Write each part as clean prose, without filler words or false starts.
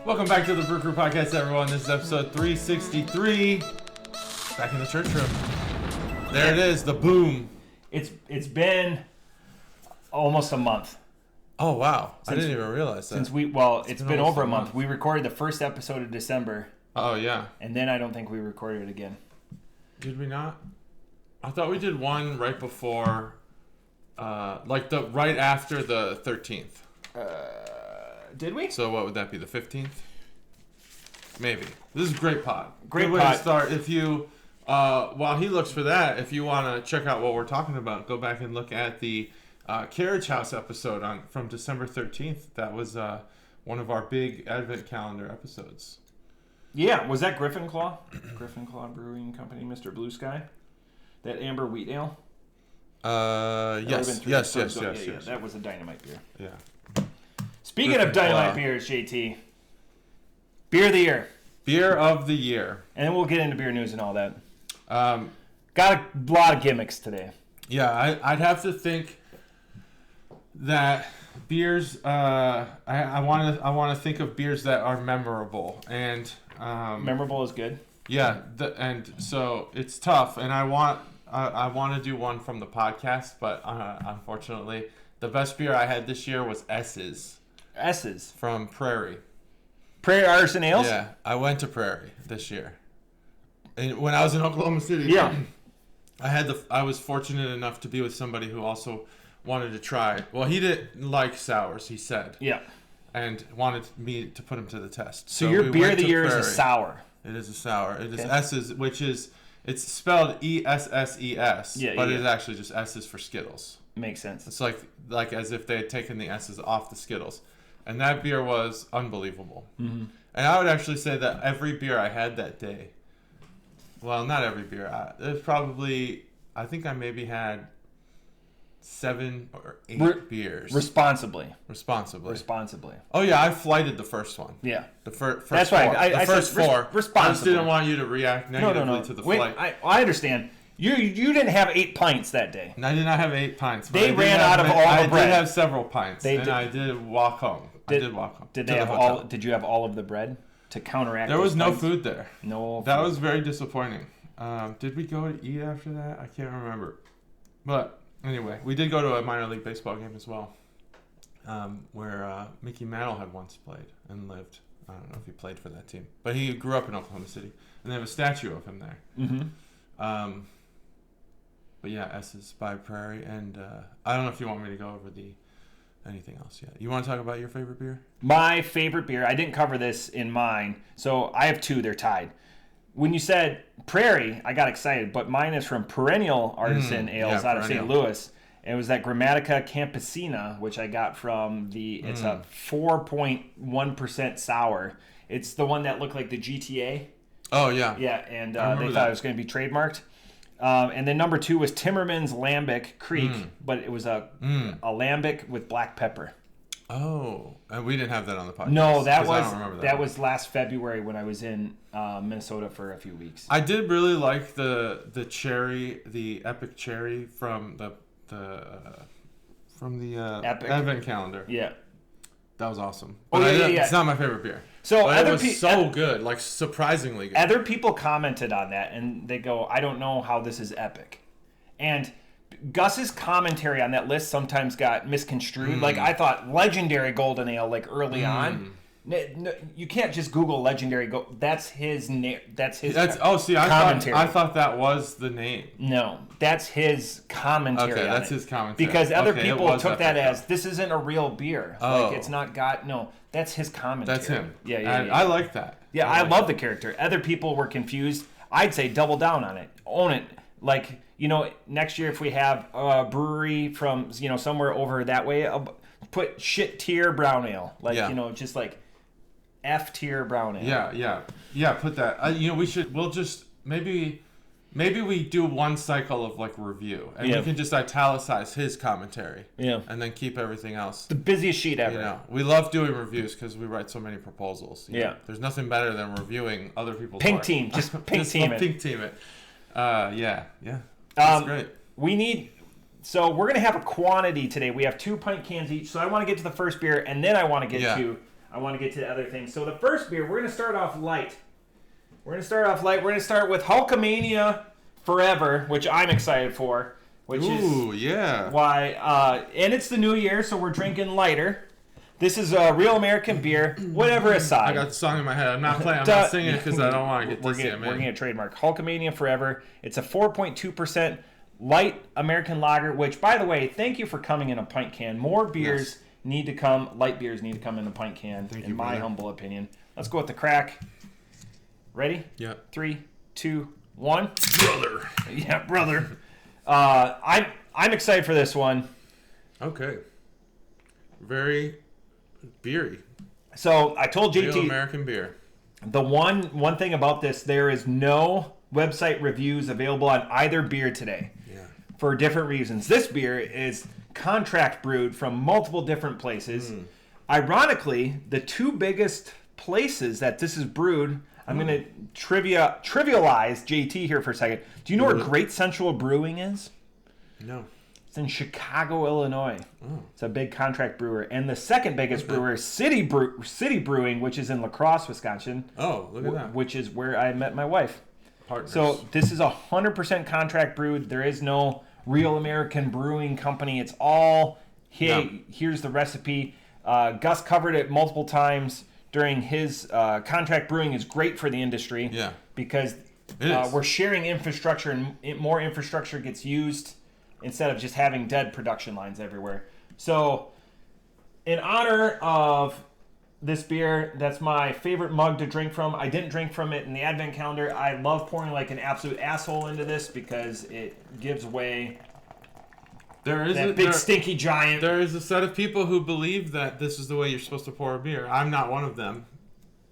Welcome back to the Brew Crew Podcast, everyone. This is episode 363. Back in the church room. There it is, the boom. It's been almost a month. Oh, wow. I didn't even realize that. It's been over a month. We recorded the first episode of December. Oh, yeah. And then I don't think we recorded it again. Did we not? I thought we did one right before, right after the 13th. Did we? So what would that be, the 15th? Maybe. This is a great pod. Great way pod. to start. If you, while he looks for that, if you want to check out what we're talking about, go back and look at the Carriage House episode from December 13th. That was one of our big Advent calendar episodes. Yeah, was that Griffin Claw? Griffin Claw Brewing Company, Mr. Blue Sky? That amber wheat ale? Yes. Yes. That was a dynamite beer. Yeah. Speaking of dynamite beers, JT, beer of the year. Beer of the year. And then we'll get into beer news and all that. Got a lot of gimmicks today. Yeah, I'd have to think that beers. I want to think of beers that are memorable and memorable is good. Yeah, and so it's tough, and I want to do one from the podcast, but unfortunately, the best beer I had this year was S's from Prairie Artisan Ales. Yeah, I went to Prairie this year, and when I was in Oklahoma City. Yeah, I was fortunate enough to be with somebody who also wanted to try. Well, he didn't like sours, he said. Yeah, and wanted me to put him to the test. So your beer of the year is a sour. It is a sour. It is S's, which is, it's spelled ESSES, but it is actually just S's for Skittles. Makes sense. It's like as if they had taken the S's off the Skittles. And that beer was unbelievable. Mm-hmm. And I would actually say that every beer I had that day, well, not every beer. There's probably, I think I maybe had 7 or 8 beers. Responsibly. Oh, yeah, I flighted the first one. Yeah. The first That's four. right. The first 4. Responsibly. I just didn't want you to react negatively to the flight. I understand. You didn't have 8 pints that day. I did not have 8 pints. They ran out of all the bread. I did have several pints, I did walk home. Did you have all of the bread to counteract? There was no food there. No. That was very disappointing. Did we go to eat after that? I can't remember. But anyway, we did go to a minor league baseball game as well, where Mickey Mantle had once played and lived. I don't know if he played for that team, but he grew up in Oklahoma City, and they have a statue of him there. Mm-hmm. But yeah, S's by Prairie, and I don't know if you want me to go over anything else yet. You want to talk about your favorite beer? My favorite beer, I didn't cover this in mine, so I have 2, they're tied. When you said Prairie, I got excited, but mine is from Perennial Artisan Ales out of St. Louis. And it was that Grammatica Campesina, which I got from it's a 4.1% sour. It's the one that looked like the GTA. Oh, yeah. Yeah, and they thought it was going to be trademarked. And then number 2 was Timmerman's Lambic Creek, but it was a lambic with black pepper. Oh, and we didn't have that on the podcast. No, that was last February when I was in Minnesota for a few weeks. I did really like the cherry, the epic cherry from the Advent calendar. Yeah, that was awesome. But it's not my favorite beer. So it was so good, like surprisingly good. Other people commented on that, and they go, "I don't know how this is epic," and Gus's commentary on that list sometimes got misconstrued. Like, I thought legendary golden ale, like early on. No, you can't just Google legendary gold. That's his name. Commentary. I thought that was the name. No, that's his commentary. Okay, that's his commentary. Because other people took that as, this isn't a real beer. Oh. Like, it's not no, that's his commentary. That's him. Yeah. I like that. Yeah, I love the character. Other people were confused. I'd say double down on it. Own it. Like, next year if we have a brewery from, somewhere over that way, I'll put shit tier brown ale. Like, just like F tier brown ale. Yeah, put that. We'll just, maybe we do one cycle of like review, and we can just italicize his commentary. Yeah. And then keep everything else. The busiest sheet ever. We love doing reviews because we write so many proposals. Yeah. There's nothing better than reviewing other people's Pink art. team. Just pink team it. Pink team it. Yeah. That's great. So we're going to have a quantity today. We have 2 pint cans each. So I want to get to the first beer, and then I want to get to I want to get to the other things. So the first beer, we're going to start off light. We're going to start with Hulkamania Forever, which I'm excited for. Which yeah. Why, and it's the new year, so we're drinking lighter. This is a real American beer, whatever aside. I got the song in my head. I'm not playing. I'm not singing it because I don't want to get dizzy. We're going to trademark Hulkamania Forever. It's a 4.2% light American lager, which, by the way, thank you for coming in a pint can. More beers need to come, light beers need to come in a pint can, in my humble opinion. Let's go with the crack. Ready? Yep. 3, 2, 1. Brother. Yeah, brother. I'm excited for this one. Okay. Very beery. So I told JT, real American beer. The one thing about this, there is no website reviews available on either beer today. Yeah. For different reasons. This beer is contract brewed from multiple different places. Ironically, the two biggest places that this is brewed, I'm going to trivialize JT here for a second. Do you know where Great Central Brewing is? No. It's in Chicago, Illinois. Oh. It's a big contract brewer. And the second biggest brewer is City Brewing, which is in La Crosse, Wisconsin. Oh, look at that. Which is where I met my wife. Partners. So this is 100% contract brewed. There is no real American brewing company. It's all, here's the recipe. Gus covered it multiple times during his contract brewing is great for the industry. Yeah. Because we're sharing infrastructure and more infrastructure gets used instead of just having dead production lines everywhere. So, in honor of this beer, that's my favorite mug to drink from. I didn't drink from it in the advent calendar. I love pouring like an absolute asshole into this because it gives away that big stinky giant. There is a set of people who believe that this is the way you're supposed to pour a beer. I'm not one of them.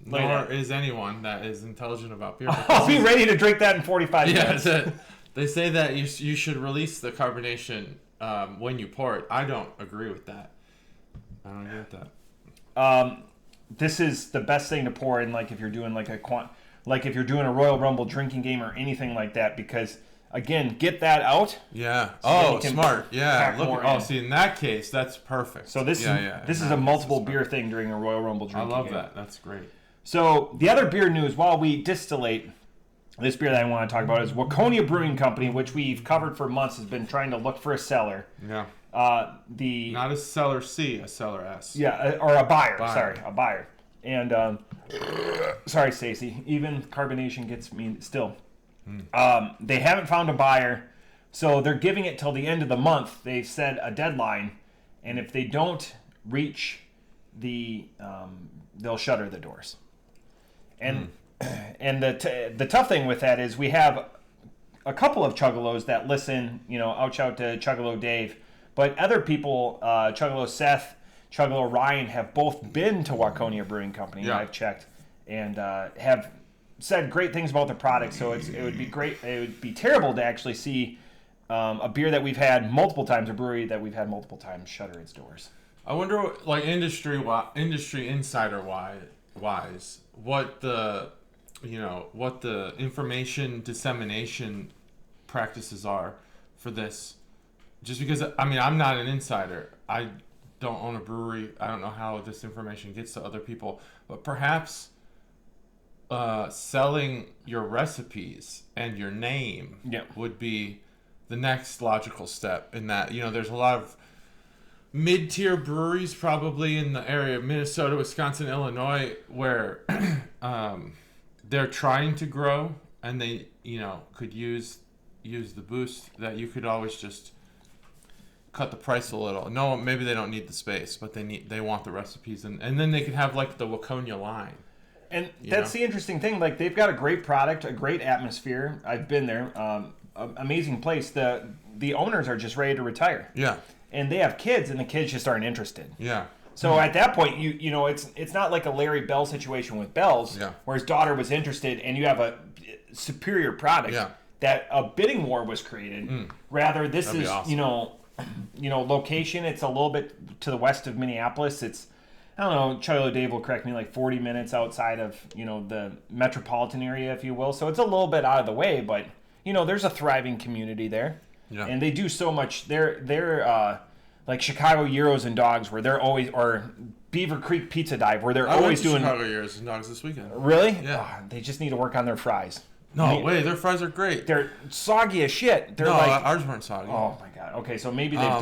Nor is anyone that is intelligent about beer. I'll be ready to drink that in 45 minutes. Yeah, that's it. They say that you should release the carbonation when you pour it. I don't agree with that. I don't agree with that. This is the best thing to pour in, like if you're doing if you're doing a Royal Rumble drinking game or anything like that, because again, get that out. Yeah. So smart. Yeah. See, in that case, that's perfect. So this is a multiple beer thing during a Royal Rumble drinking game. I love that. That's great. So the other beer news, while we distillate. This beer that I want to talk about is Waconia Brewing Company, which we've covered for months, has been trying to look for a cellar. Yeah. Not a cellar C, a cellar S. Yeah, or a buyer. Sorry, a buyer. And sorry, Stacey. Even carbonation gets me still. They haven't found a buyer, so they're giving it till the end of the month. They've set a deadline, and if they don't reach they'll shutter the doors. And. And the tough thing with that is we have a couple of Chuggalos that listen, ouch out to Chuggalo Dave, but other people, Chuggalo Seth, Chuggalo Ryan, have both been to Waconia Brewing Company. I've checked and have said great things about the product. So it would be great. It would be terrible to actually see a beer that we've had multiple times, a brewery that we've had multiple times, shutter its doors. I wonder, like industry insider wise, what the information dissemination practices are for this. Just because, I'm not an insider. I don't own a brewery. I don't know how this information gets to other people. But perhaps selling your recipes and your name would be the next logical step in that. There's a lot of mid-tier breweries probably in the area of Minnesota, Wisconsin, Illinois, where they're trying to grow, and they, could use the boost that you could always just cut the price a little. No, maybe they don't need the space, but they want the recipes, and then they could have like the Waconia line. And that's the interesting thing. Like they've got a great product, a great atmosphere. I've been there. Amazing place. The owners are just ready to retire. Yeah. And they have kids, and the kids just aren't interested. Yeah. So at that point, it's not like a Larry Bell situation with Bell's, where his daughter was interested, and you have a superior product. Yeah. That a bidding war was created. Rather, this is awesome. Location. It's a little bit to the west of Minneapolis. It's, I don't know, Chuggalo Dave will correct me, like 40 minutes outside of the metropolitan area, if you will. So it's a little bit out of the way, but there's a thriving community there. Yeah. And they do so much. They're like Chicago Gyros and Dogs, where they're always, or Beaver Creek Pizza Dive, where they're I went always to doing. Chicago Ears and Dogs this weekend. Really? Yeah. They just need to work on their fries. No way, their fries are great. They're soggy as shit. They're no, like, ours weren't soggy. oh my god. Okay, so maybe they've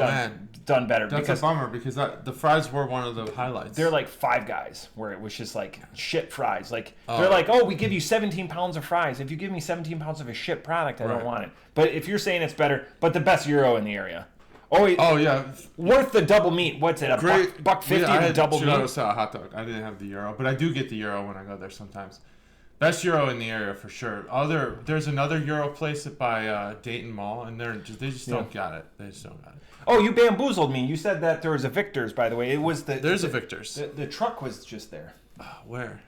done better. That's a bummer because the fries were one of the highlights. They're like Five Guys, where it was just like shit fries. Like they're like, oh, we give you 17 pounds of fries. If you give me 17 pounds of a shit product, I don't want it. But if you're saying it's better, but the best gyro in the area. Oh yeah, worth the double meat. What's it? Buck $50 the double meat. Chuggalos A hot dog. I didn't have the gyro, but I do get the gyro when I go there sometimes. Best gyro in the area for sure. There's another gyro place by Dayton Mall, and they just don't got it. They just don't got it. Oh, you bamboozled me. You said that there was a Victor's, by the way. It was There's a Victor's. The truck was just there. Where?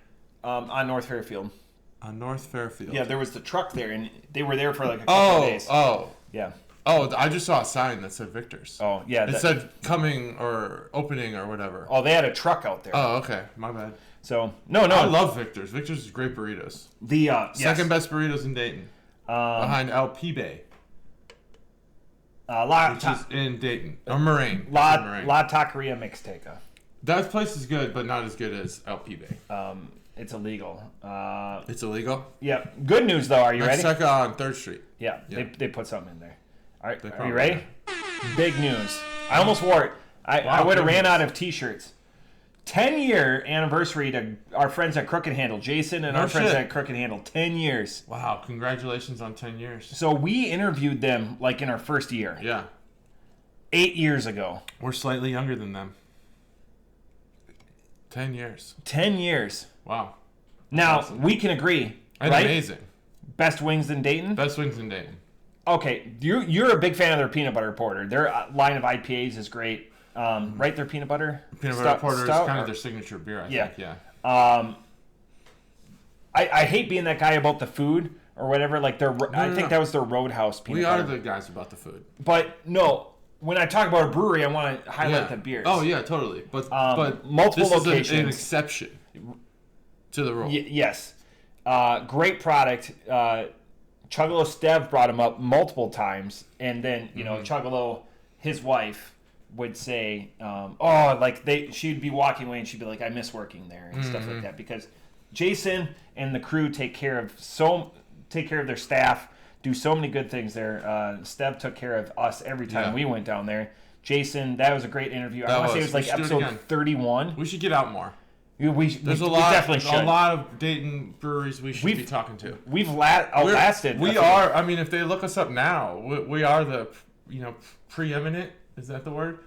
On North Fairfield. On North Fairfield. Yeah, there was the truck there, and they were there for like a couple of days. Yeah. Oh, I just saw a sign that said Victor's. Oh, yeah. It said coming or opening or whatever. Oh, they had a truck out there. Oh, okay. My bad. So, no. I love Victor's. Victor's is great burritos. The second best burritos in Dayton. Behind El Pibe. Which is in Dayton. Or Moraine. La Taqueria Mixteca. That place is good, but not as good as El Pibe. It's illegal. It's illegal? Yeah. Good news, though. Are you ready? Mixteca on 3rd Street. Yeah. They put something in there. All right. Are you ready? Big news. I almost wore it. I would have ran out of T-shirts. 10-year anniversary to our friends at Crooked Handle. Jason and our friends at Crooked Handle. 10 years. Wow. Congratulations on 10 years. So we interviewed them like in our first year. Yeah. 8 years ago. We're slightly younger than them. 10 years. 10 years. Wow. Now, awesome. We can agree, and right? Amazing. Best wings in Dayton? Best wings in Dayton. Okay. You're a big fan of their peanut butter porter. Their line of IPAs is great. Right, their peanut butter? Peanut butter porter is kind of their signature beer, I think. Yeah. I hate being that guy about the food or whatever. Like I think that was their Roadhouse peanut butter. We are the guys about the food. But no, when I talk about a brewery, I want to highlight the beers. Oh yeah, totally. But multiple locations. Is an exception to the rule. Yes. Great product. Chuggalo Stev brought him up multiple times, and then Chuggalo, his wife, would say, she'd be walking away and she'd be like, I miss working there and stuff like that, because Jason and the crew take care of their staff, do so many good things there. Stev took care of us every time we went down there. Jason, that was a great interview. I want to say it was like episode 31. We should get out more. There's a lot of Dayton breweries we should be talking to. We've outlasted. We are. I mean, if they look us up now, we are the preeminent. Is that the word?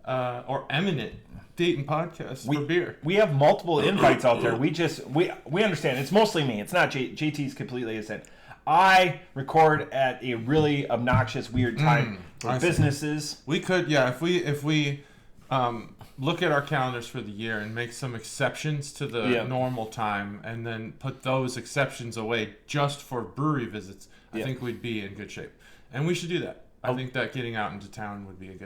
Or eminent Dayton podcast for beer. We have multiple invites out there. We understand. It's mostly me. It's not JT's completely innocent. I record at a really obnoxious, weird time for businesses. We could, if we look at our calendars for the year and make some exceptions to the normal time, and then put those exceptions away just for brewery visits, I think we'd be in good shape. And we should do that. I think that getting out into town would be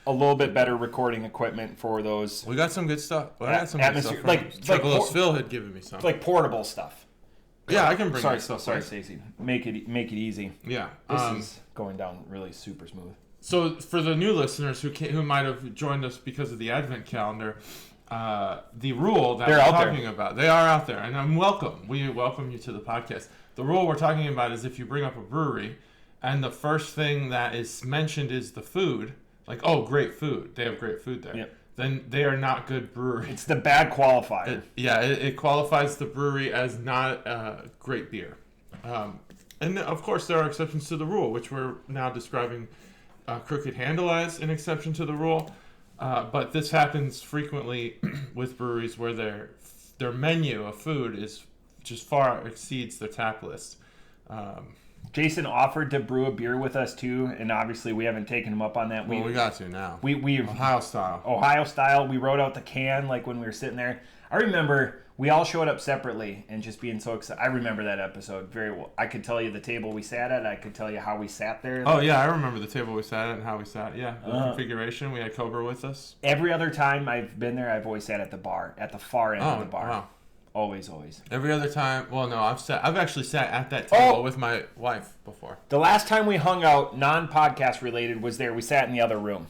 a little bit better recording equipment for those. We got some good stuff. Well, I got some good stuff. Phil had given me some. Like portable stuff. Yeah, I can bring that stuff. Sorry, Stacey. Make it easy. Yeah. This is going down really super smooth. So for the new listeners who might have joined us because of the Advent calendar, the rule that we're talking about, they are out there, and we welcome you to the podcast. The rule we're talking about is if you bring up a brewery, and the first thing that is mentioned is the food, like, oh, great food, they have great food there, then they are not good brewery. It's the bad qualifier. It qualifies the brewery as not great beer. And of course, there are exceptions to the rule, which we're now describing Crooked Handle as an exception to the rule. But this happens frequently with breweries where their menu of food is just far exceeds their tap list. Jason offered to brew a beer with us too, and obviously we haven't taken him up on that. We got to now. We Ohio style. We wrote out the can like when we were sitting there. I remember we all showed up separately and just being so excited. I remember that episode very well. I could tell you the table we sat at. I could tell you how we sat there. Oh yeah, I remember the table we sat at and how we sat. Yeah, the configuration. We had Cobra with us. Every other time I've been there, I've always sat at the bar, at the far end of the bar. Wow. Always. Every other time, well, no, I've actually sat at that table with my wife before. The last time we hung out, non-podcast related, was there. We sat in the other room.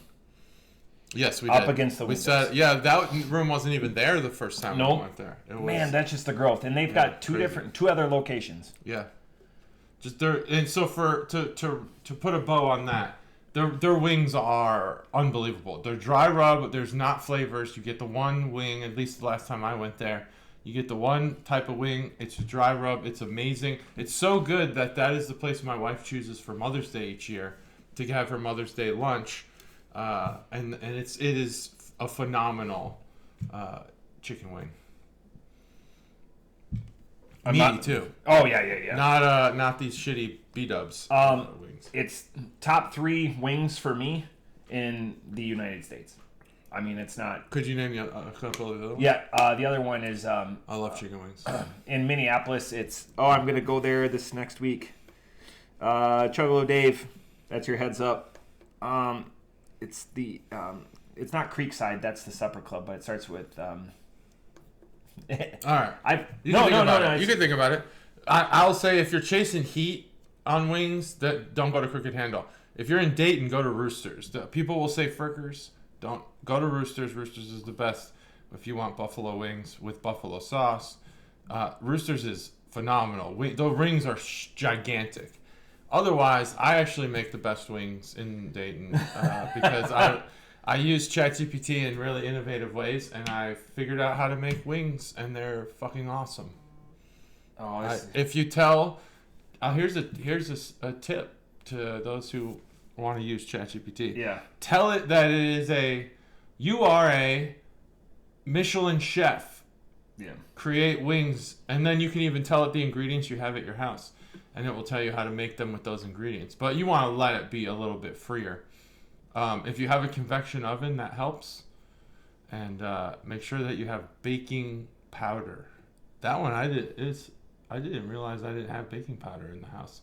Yes, we up did. against the we windows. sat. Yeah, that room wasn't even there the first time we went there. It was, Man, that's just the growth, and they've got two other locations. Yeah, just there. And so to put a bow on that, their wings are unbelievable. They're dry rub. There's not flavors. You get the one wing. At least the last time I went there, you get the one type of wing. It's a dry rub. It's amazing. It's so good that is the place my wife chooses for Mother's Day each year to have her Mother's Day lunch. And it is a phenomenal chicken wing. Meaty too. Oh yeah. Not these shitty B-dubs wings. It's top 3 wings for me in the United States. I mean, it's not. Could you name a couple of the other ones? Yeah, the other one is. I love chicken wings. In Minneapolis, it's. Oh, I'm gonna go there this next week. Chuggalos Dave, that's your heads up. It's the. It's not Creekside. That's the supper club, but it starts with. All right. You No. can think about it. I'll say if you're chasing heat on wings, don't go to Crooked Handle. If you're in Dayton, go to Roosters. People will say Frickers. Don't go to Roosters. Roosters is the best if you want buffalo wings with buffalo sauce. Roosters is phenomenal. The rings are gigantic. Otherwise, I actually make the best wings in Dayton because I use ChatGPT in really innovative ways, and I figured out how to make wings, and they're fucking awesome. If you tell, here's a tip to those who want to use ChatGPT. Yeah. Tell it that you are a Michelin chef. Yeah. Create wings, and then you can even tell it the ingredients you have at your house, and it will tell you how to make them with those ingredients. But you want to let it be a little bit freer. If you have a convection oven, that helps. And make sure that you have baking powder. That one I didn't realize I didn't have baking powder in the house.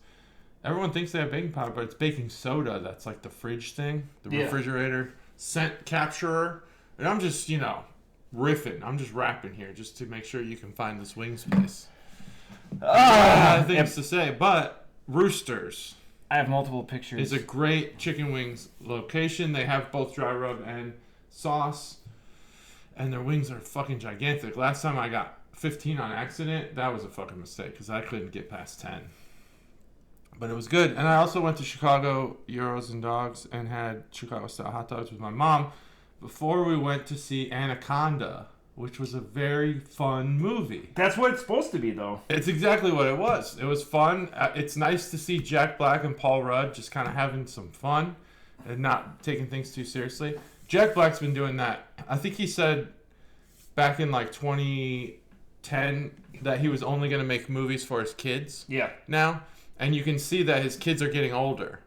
Everyone thinks they have baking powder, but it's baking soda. That's like the fridge thing, the refrigerator scent capturer. And I'm just, riffing. I'm just rapping here just to make sure you can find this wing space. Things to say, but Roosters. I have multiple pictures. It's a great chicken wings location. They have both dry rub and sauce, and their wings are fucking gigantic. Last time I got 15 on accident. That was a fucking mistake because I couldn't get past 10. But it was good. And I also went to Chicago Euros and Dogs and had Chuggalos style hot dogs with my mom before we went to see Anaconda, which was a very fun movie. That's what it's supposed to be, though. It's exactly what it was. It was fun. It's nice to see Jack Black and Paul Rudd just kind of having some fun and not taking things too seriously. Jack Black's been doing that. I think he said back in like 2010 that he was only going to make movies for his kids. Yeah. Now, and you can see that his kids are getting older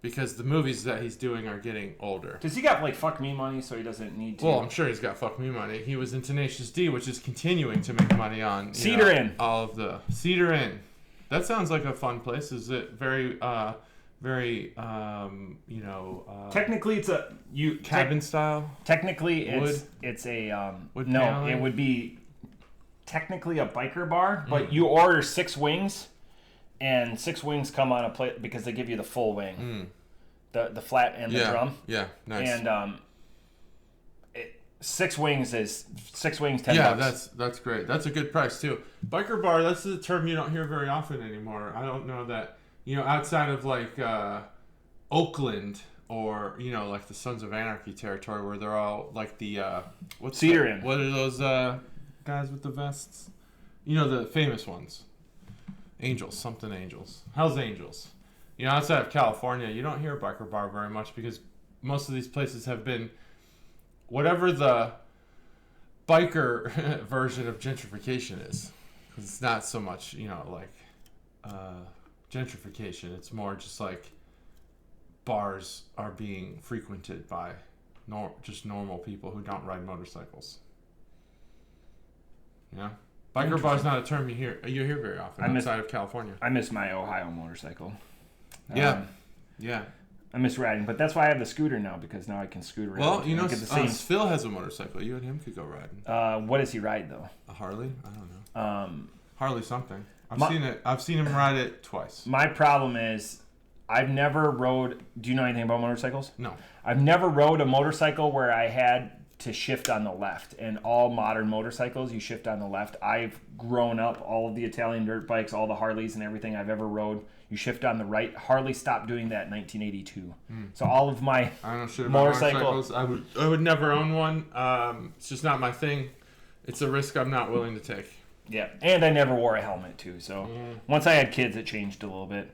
because the movies that he's doing are getting older. Does he got like fuck me money so he doesn't need to? Well, I'm sure he's got fuck me money. He was in Tenacious D, which is continuing to make money on Cedar Inn. All of the Cedar Inn. That sounds like a fun place. Is it very technically it's a cabin style? Technically wood? it's a wood no, paneling? it would be technically a biker bar, but you order 6 wings. And 6 wings come on a plate because they give you the full wing, the flat and the drum. Yeah, nice. And 6 wings is 6 wings, $10. Yeah, that's great. That's a good price too. Biker bar, that's a term you don't hear very often anymore. I don't know that outside of like Oakland or like the Sons of Anarchy territory where they're all like the Cedar Inn. What are those guys with the vests? The famous ones. Angels. Hell's Angels. Outside of California, you don't hear biker bar very much because most of these places have been whatever the biker version of gentrification is. Because it's not so much, gentrification. It's more just like bars are being frequented by just normal people who don't ride motorcycles. Yeah. Biker bar is not a term you hear very often outside of California. I miss my Ohio motorcycle. Yeah. I miss riding, but that's why I have the scooter now because now I can scoot around. Well, Phil has a motorcycle. You and him could go riding. What does he ride though? A Harley? I don't know. Harley something. I've seen him ride it twice. My problem is I've never rode. Do you know anything about motorcycles? No. I've never rode a motorcycle where I had to shift on the left. And all modern motorcycles, you shift on the left. I've grown up, all of the Italian dirt bikes, all the Harleys and everything I've ever rode, you shift on the right. Harley stopped doing that in 1982. So all of my I don't know shit about motorcycles. I would never own one. It's just not my thing. It's a risk I'm not willing to take. Yeah, and I never wore a helmet too. So once I had kids, it changed a little bit.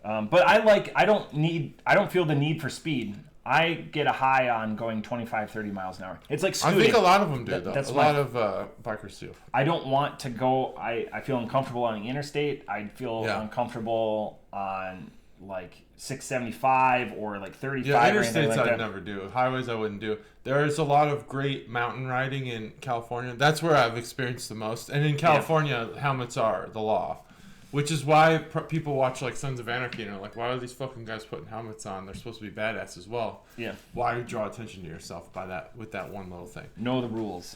But I don't feel the need for speed. I get a high on going 25, 30 miles an hour. It's like scooting. I think a lot of them do, though. That's a lot of bikers do. I don't want to go. I feel uncomfortable on the interstate. I feel uncomfortable on like 675 or like 35. Yeah, or anything interstates like I'd that. never do. Highways I wouldn't do. There is a lot of great mountain riding in California. That's where I've experienced the most. And in California, helmets are the law. Which is why people watch like Sons of Anarchy and are like, why are these fucking guys putting helmets on? They're supposed to be badass as well. Yeah. Why draw attention to yourself with that one little thing? Know the rules.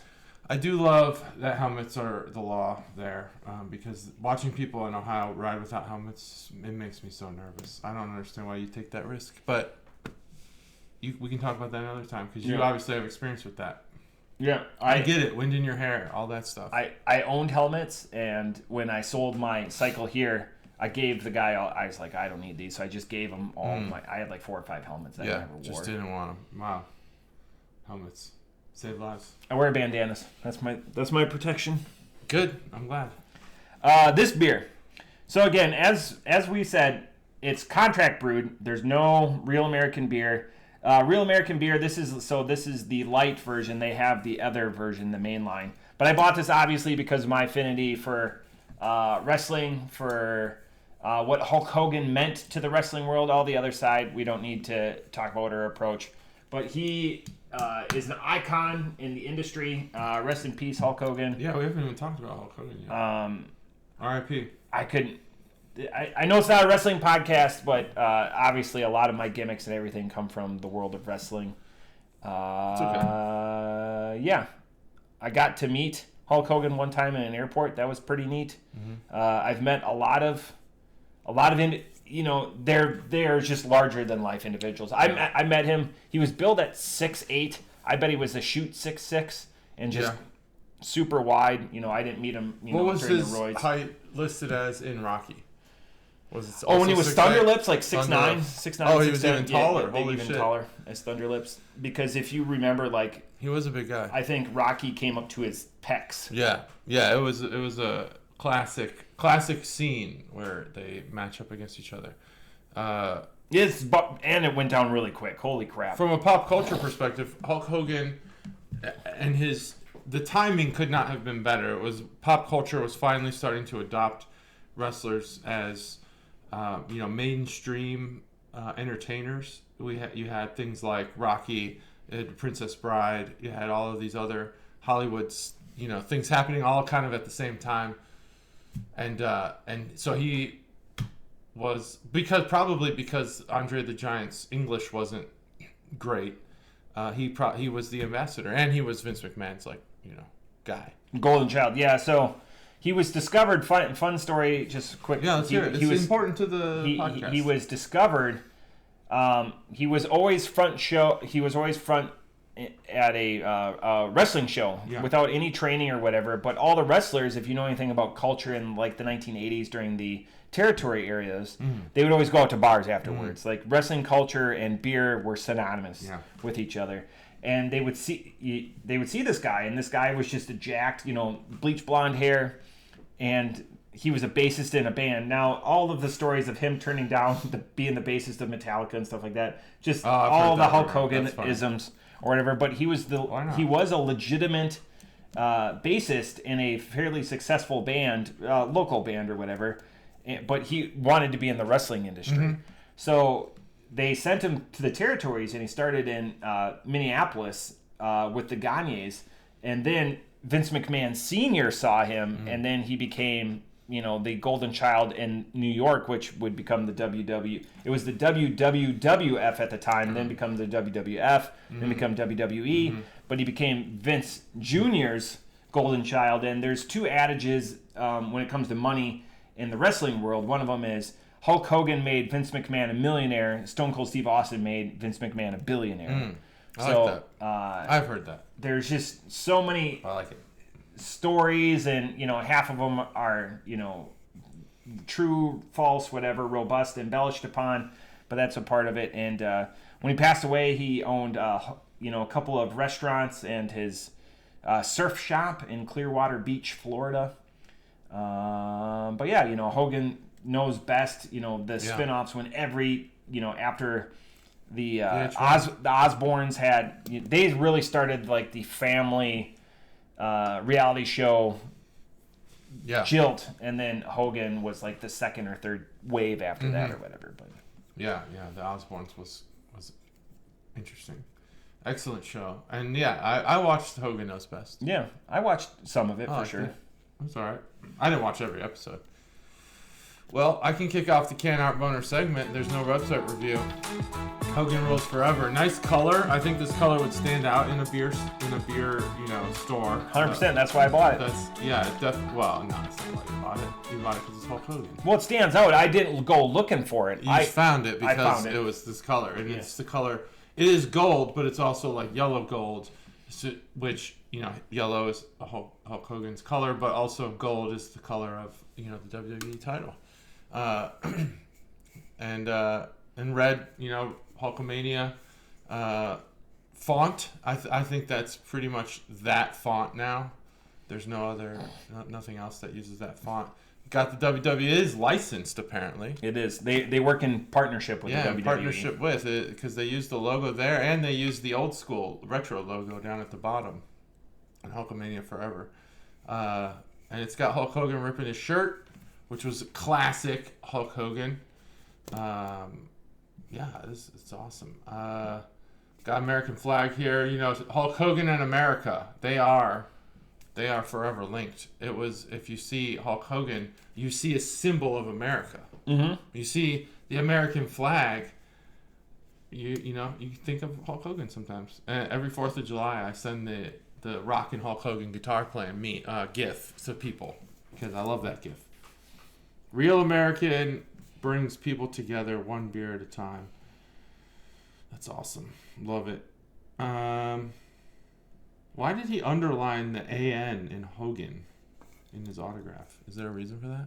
I do love that helmets are the law there because watching people in Ohio ride without helmets, it makes me so nervous. I don't understand why you take that risk, but we can talk about that another time because you obviously have experience with that. Yeah, I get it. Wind in your hair, all that stuff. I owned helmets, and when I sold my cycle here, I gave the guy. I was like, I don't need these, so I just gave him all my. I had like 4 or 5 helmets that I never wore. Just didn't want them. Wow, helmets save lives. I wear bandanas. That's my protection. Good. I'm glad. This beer. So again, as we said, it's contract brewed. There's no real American beer. Real American beer, this is the light version. They have the other version, the main line. But I bought this obviously because of my affinity for wrestling, for what Hulk Hogan meant to the wrestling world. All the other side, we don't need to talk about or approach. But he is an icon in the industry. Rest in peace, Hulk Hogan. Yeah, we haven't even talked about Hulk Hogan yet. R.I.P. I know it's not a wrestling podcast, but obviously a lot of my gimmicks and everything come from the world of wrestling. It's okay. Yeah. I got to meet Hulk Hogan one time in an airport. That was pretty neat. Mm-hmm. I've met a lot of they're just larger than life individuals. I met him. He was billed at 6'8". I bet he was a shoot 6'6", and just super wide. I didn't meet him. What was during his the roids. height listed as in Rocky? Was it when he was Thunderlips, like 6'9", 6'9". Oh, he was even taller. Holy even shit. taller as Thunderlips. Because if you remember, like he was a big guy. I think Rocky came up to his pecs. Yeah. It was a classic scene where they match up against each other. And it went down really quick. Holy crap! From a pop culture perspective, Hulk Hogan and the timing could not have been better. It was pop culture was finally starting to adopt wrestlers as mainstream entertainers. You had things like Rocky, you had Princess Bride, you had all of these other Hollywood's things happening all kind of at the same time, and so he was because Andre the Giant's English wasn't great. He was the ambassador, and he was Vince McMahon's guy. Golden Child, yeah. So he was discovered. Fun story, just quick. Yeah, let's hear it. It's important to the podcast. He was discovered. He was always front at a wrestling show without any training or whatever. But all the wrestlers, if you know anything about culture in like the 1980s during the territory areas, they would always go out to bars afterwards. Like wrestling culture and beer were synonymous with each other. And they would see this guy, and this guy was just a jacked, bleach blonde hair, and he was a bassist in a band. Now, all of the stories of him turning down being the bassist of Metallica and stuff like that, just all the Hulk Hogan isms or whatever. But he was a legitimate bassist in a fairly successful band, local band or whatever. But he wanted to be in the wrestling industry, so they sent him to the territories, and he started in Minneapolis with the Gagnes, and then Vince McMahon Sr. saw him, and then he became, the Golden Child in New York, which would become the WW. It was the WWF at the time, then become the WWF, then become WWE, but he became Vince Jr.'s Golden Child, and there's two adages when it comes to money in the wrestling world. One of them is Hulk Hogan made Vince McMahon a millionaire. Stone Cold Steve Austin made Vince McMahon a billionaire. I like that. I've heard that. There's just so many I like it. stories, and half of them are true, false, whatever, robust, embellished upon, but that's a part of it. And when he passed away, he owned a couple of restaurants and his surf shop in Clearwater Beach, Florida. But yeah, the knows best. The spin-offs when after the Osbournes they really started like the family reality show. Yeah. Jilt, and then Hogan was like the second or third wave after that or whatever. But yeah, the Osbournes was interesting. Excellent show. And yeah, I watched Hogan Knows Best. Yeah, I watched some of it for sure. That's all right. I didn't watch every episode. Well, I can kick off the Can Art Boner segment. There's no website review. Hogan Rules Forever. Nice color. I think this color would stand out in a beer store. 100%. That's why I bought it. Well, no, it's not why you bought it. You bought it because it's Hulk Hogan. Well, it stands out. I didn't go looking for it. You found it because it was this color, and it's the color. It is gold, but it's also like yellow gold, which yellow is Hulk Hogan's color, but also gold is the color of the WWE title, and red, Hulkamania font. I think that's pretty much that font now. There's nothing else that uses that font. Got the WWE is licensed apparently. It is. They work in partnership with the WWE. Yeah, partnership with it because they use the logo there, and they use the old school retro logo down at the bottom. And Hulkamania Forever, and it's got Hulk Hogan ripping his shirt, which was classic Hulk Hogan. It's awesome. Got American flag here. Hulk Hogan and America. They are forever linked. It was, if you see Hulk Hogan, you see a symbol of America. Mm-hmm. You see the American flag. You think of Hulk Hogan sometimes. And every 4th of July, I send the rockin' Hulk Hogan guitar playing GIF to people because I love that GIF. Real American brings people together one beer at a time. That's awesome. Love it. Why did he underline the AN in Hogan in his autograph? Is there a reason for that?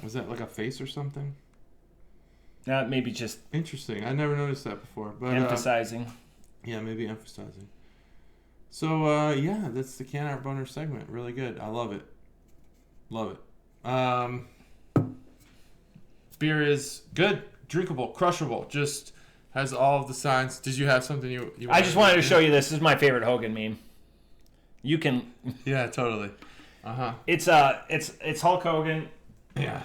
Was that like a face or something? Maybe just interesting. I never noticed that before. But emphasizing. Maybe emphasizing. So that's the Can Art Boner segment. Really good. I love it. Beer is good, drinkable, crushable. Just has all of the signs. Did you have something you I just wanted to show you this. This is my favorite Hogan meme. You can. Yeah, totally. It's Hulk Hogan. Yeah.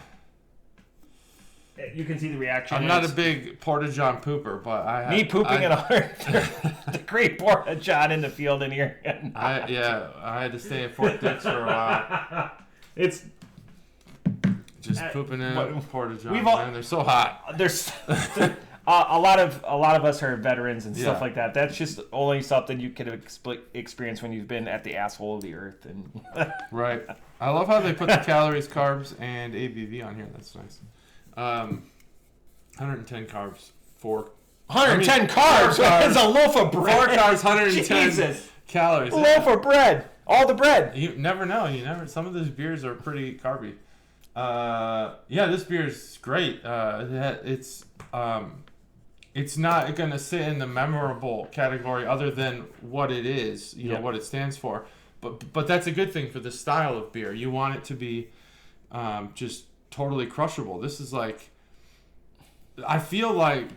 You can see the reaction. I'm not a big Porta-John pooper, but me pooping in a 100-degree Porta-John in the field in here. I had to stay at Fort Dix for a while. It's just pooping in a Porta-John. Man, they're so hot. There's a lot of us are veterans and stuff like that. That's just only something you can experience when you've been at the asshole of the earth. And right. I love how they put the calories, carbs, and ABV on here. That's nice. 110 carbs. 110 carbs? It's a loaf of bread. 4 carbs, 110 calories. Loaf of bread. All the bread. You never know. Some of those beers are pretty carby. This beer is great. It's not going to sit in the memorable category other than what it is, what it stands for. But that's a good thing for the style of beer. You want it to be just totally crushable. This is like, I feel like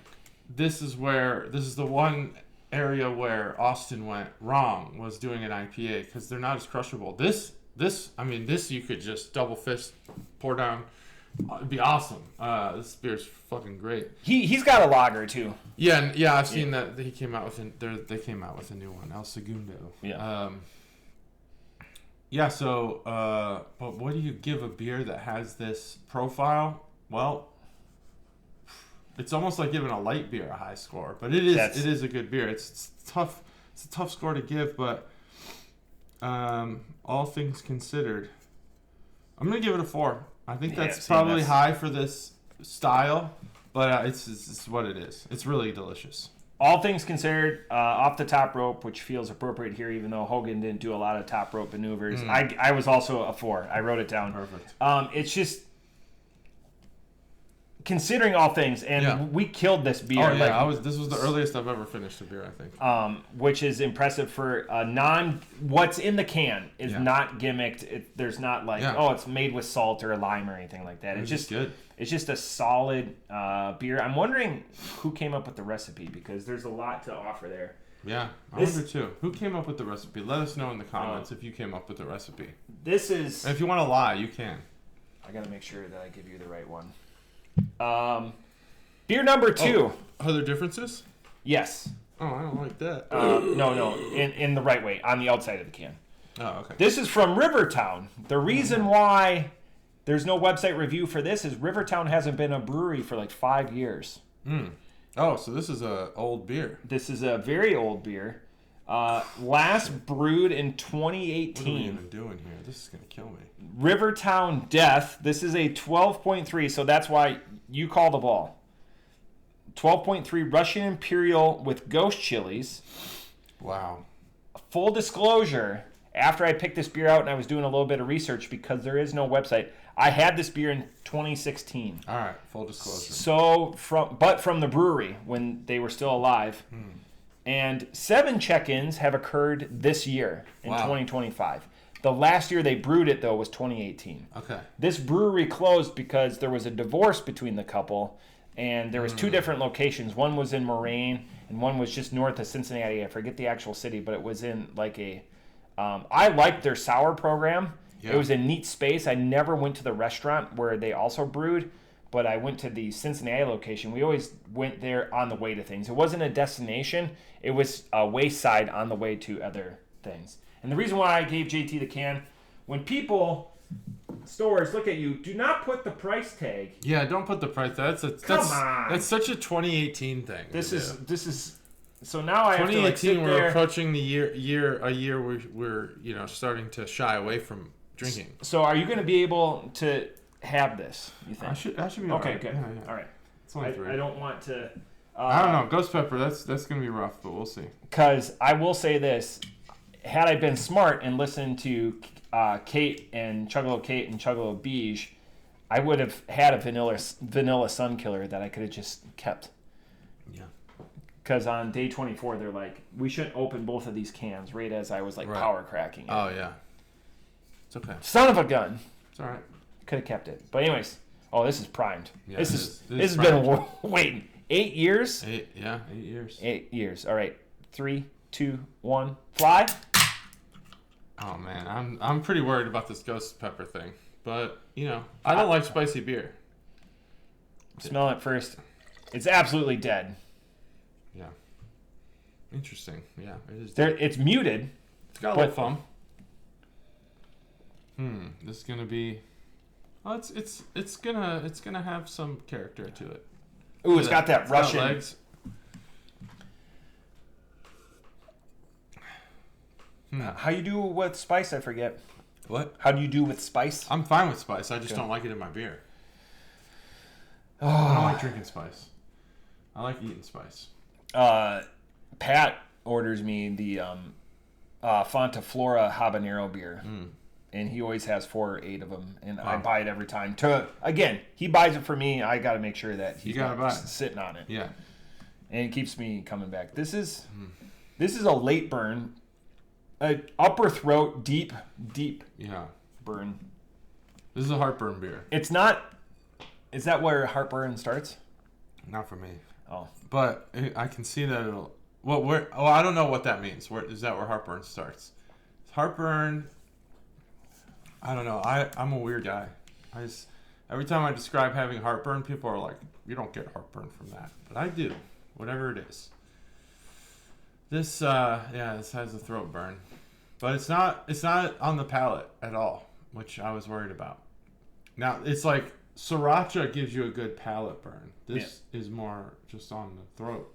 this is the one area where Austin went wrong, was doing an IPA, because they're not as crushable. This you could just double fist, pour down. It'd be awesome. This beer's fucking great. He's got a lager too. Yeah, I've seen that he came out with they came out with a new one, El Segundo. Yeah. But what do you give a beer that has this profile? Well, it's almost like giving a light beer a high score, but it is a good beer. It's tough. It's a tough score to give, but all things considered, I'm gonna give it a 4. I think Yeah, that's see, probably that's- high for this style, but it's what it is. It's really delicious. All things considered, off the top rope, which feels appropriate here, even though Hogan didn't do a lot of top rope maneuvers. I was also a 4. I wrote it down. Perfect. It's just considering all things, and we killed this beer. Oh yeah, this was the earliest I've ever finished a beer, I think. Which is impressive for what's in the can is not gimmicked. There's not like it's made with salt or lime or anything like that. It's just good. It's just a solid beer. I'm wondering who came up with the recipe because there's a lot to offer there. Yeah, I wonder too. Who came up with the recipe? Let us know in the comments if you came up with the recipe. This is. And if you want to lie, you can. I gotta make sure that I give you the right one. Beer number 2. Are there differences? Yes. Oh, I don't like that. No. In the right way, on the outside of the can. Oh, okay. This is from Rivertown. The reason why there's no website review for this is Rivertown hasn't been a brewery for like 5 years. Oh, so this is a old beer. This is a very old beer. Last brewed in 2018. What are we even doing here? This is going to kill me. Rivertown Death. This is a 12.3, so that's why you call the ball. 12.3 Russian Imperial with ghost chilies. Wow. Full disclosure, after I picked this beer out and I was doing a little bit of research because there is no website, I had this beer in 2016. All right, full disclosure. So from the brewery when they were still alive. And 7 check-ins have occurred this year in 2025. The last year they brewed it, though, was 2018. Okay. This brewery closed because there was a divorce between the couple, and there was 2 different locations. One was in Moron, and one was just north of Cincinnati. I forget the actual city, but it was in like a... I liked their sour program. Yeah. It was a neat space. I never went to the restaurant where they also brewed, but I went to the Cincinnati location. We always went there on the way to things. It wasn't a destination. It was a wayside on the way to other things. And the reason why I gave JT the can, when stores look at you, do not put the price tag. Yeah, don't put the price tag. That's such a 2018 thing. This is so now I have to 2018 we're approaching the year we're starting to shy away from drinking. So are you going to be able to have this, you think? I should be okay, right. good. Yeah. All right. It's only 3. I don't want to I don't know. Ghost pepper, that's going to be rough, but we'll see. Cuz I will say this, had I been smart and listened to Kate and Chuggalo Beige, I would have had a vanilla sun killer that I could have just kept. Yeah. Because on day 24, they're like, we shouldn't open both of these cans right as I was power cracking it. Oh, yeah. It's okay. Son of a gun. It's all right. Could have kept it. But anyways, this is primed. Yeah, this has been waiting 8 years? 8 years. 8 years. All right. 3, 2, 1, fly. Oh man, I'm pretty worried about this ghost pepper thing, but I don't like spicy beer. Smell it first. It's absolutely dead. Yeah. Interesting. Yeah, it is. It's muted. It's got a little foam. This is gonna be. Oh, it's gonna have some character to it. Ooh, it's got that Russian. Got legs. How you do with spice? I forget. What? How do you do with spice? I'm fine with spice. I just don't like it in my beer. I don't like drinking spice. I like eating spice. Pat orders me the Fonta Flora habanero beer, and he always has 4 or 8 of them, and I buy it every time. He buys it for me. I got to make sure that he's not sitting on it. Yeah, and it keeps me coming back. This is a late burn. Upper throat, deep burn. This is a heartburn beer. It's not. Is that where heartburn starts? Not for me. Oh, but I can see that it'll. Well, I don't know what that means. Where is that? Where heartburn starts? Heartburn. I don't know. I'm a weird guy. Every time I describe having heartburn, people are like, "You don't get heartburn from that," but I do. Whatever it is. This this has a throat burn, but it's not on the palate at all, which I was worried about. Now it's like sriracha gives you a good palate burn. This is more just on the throat.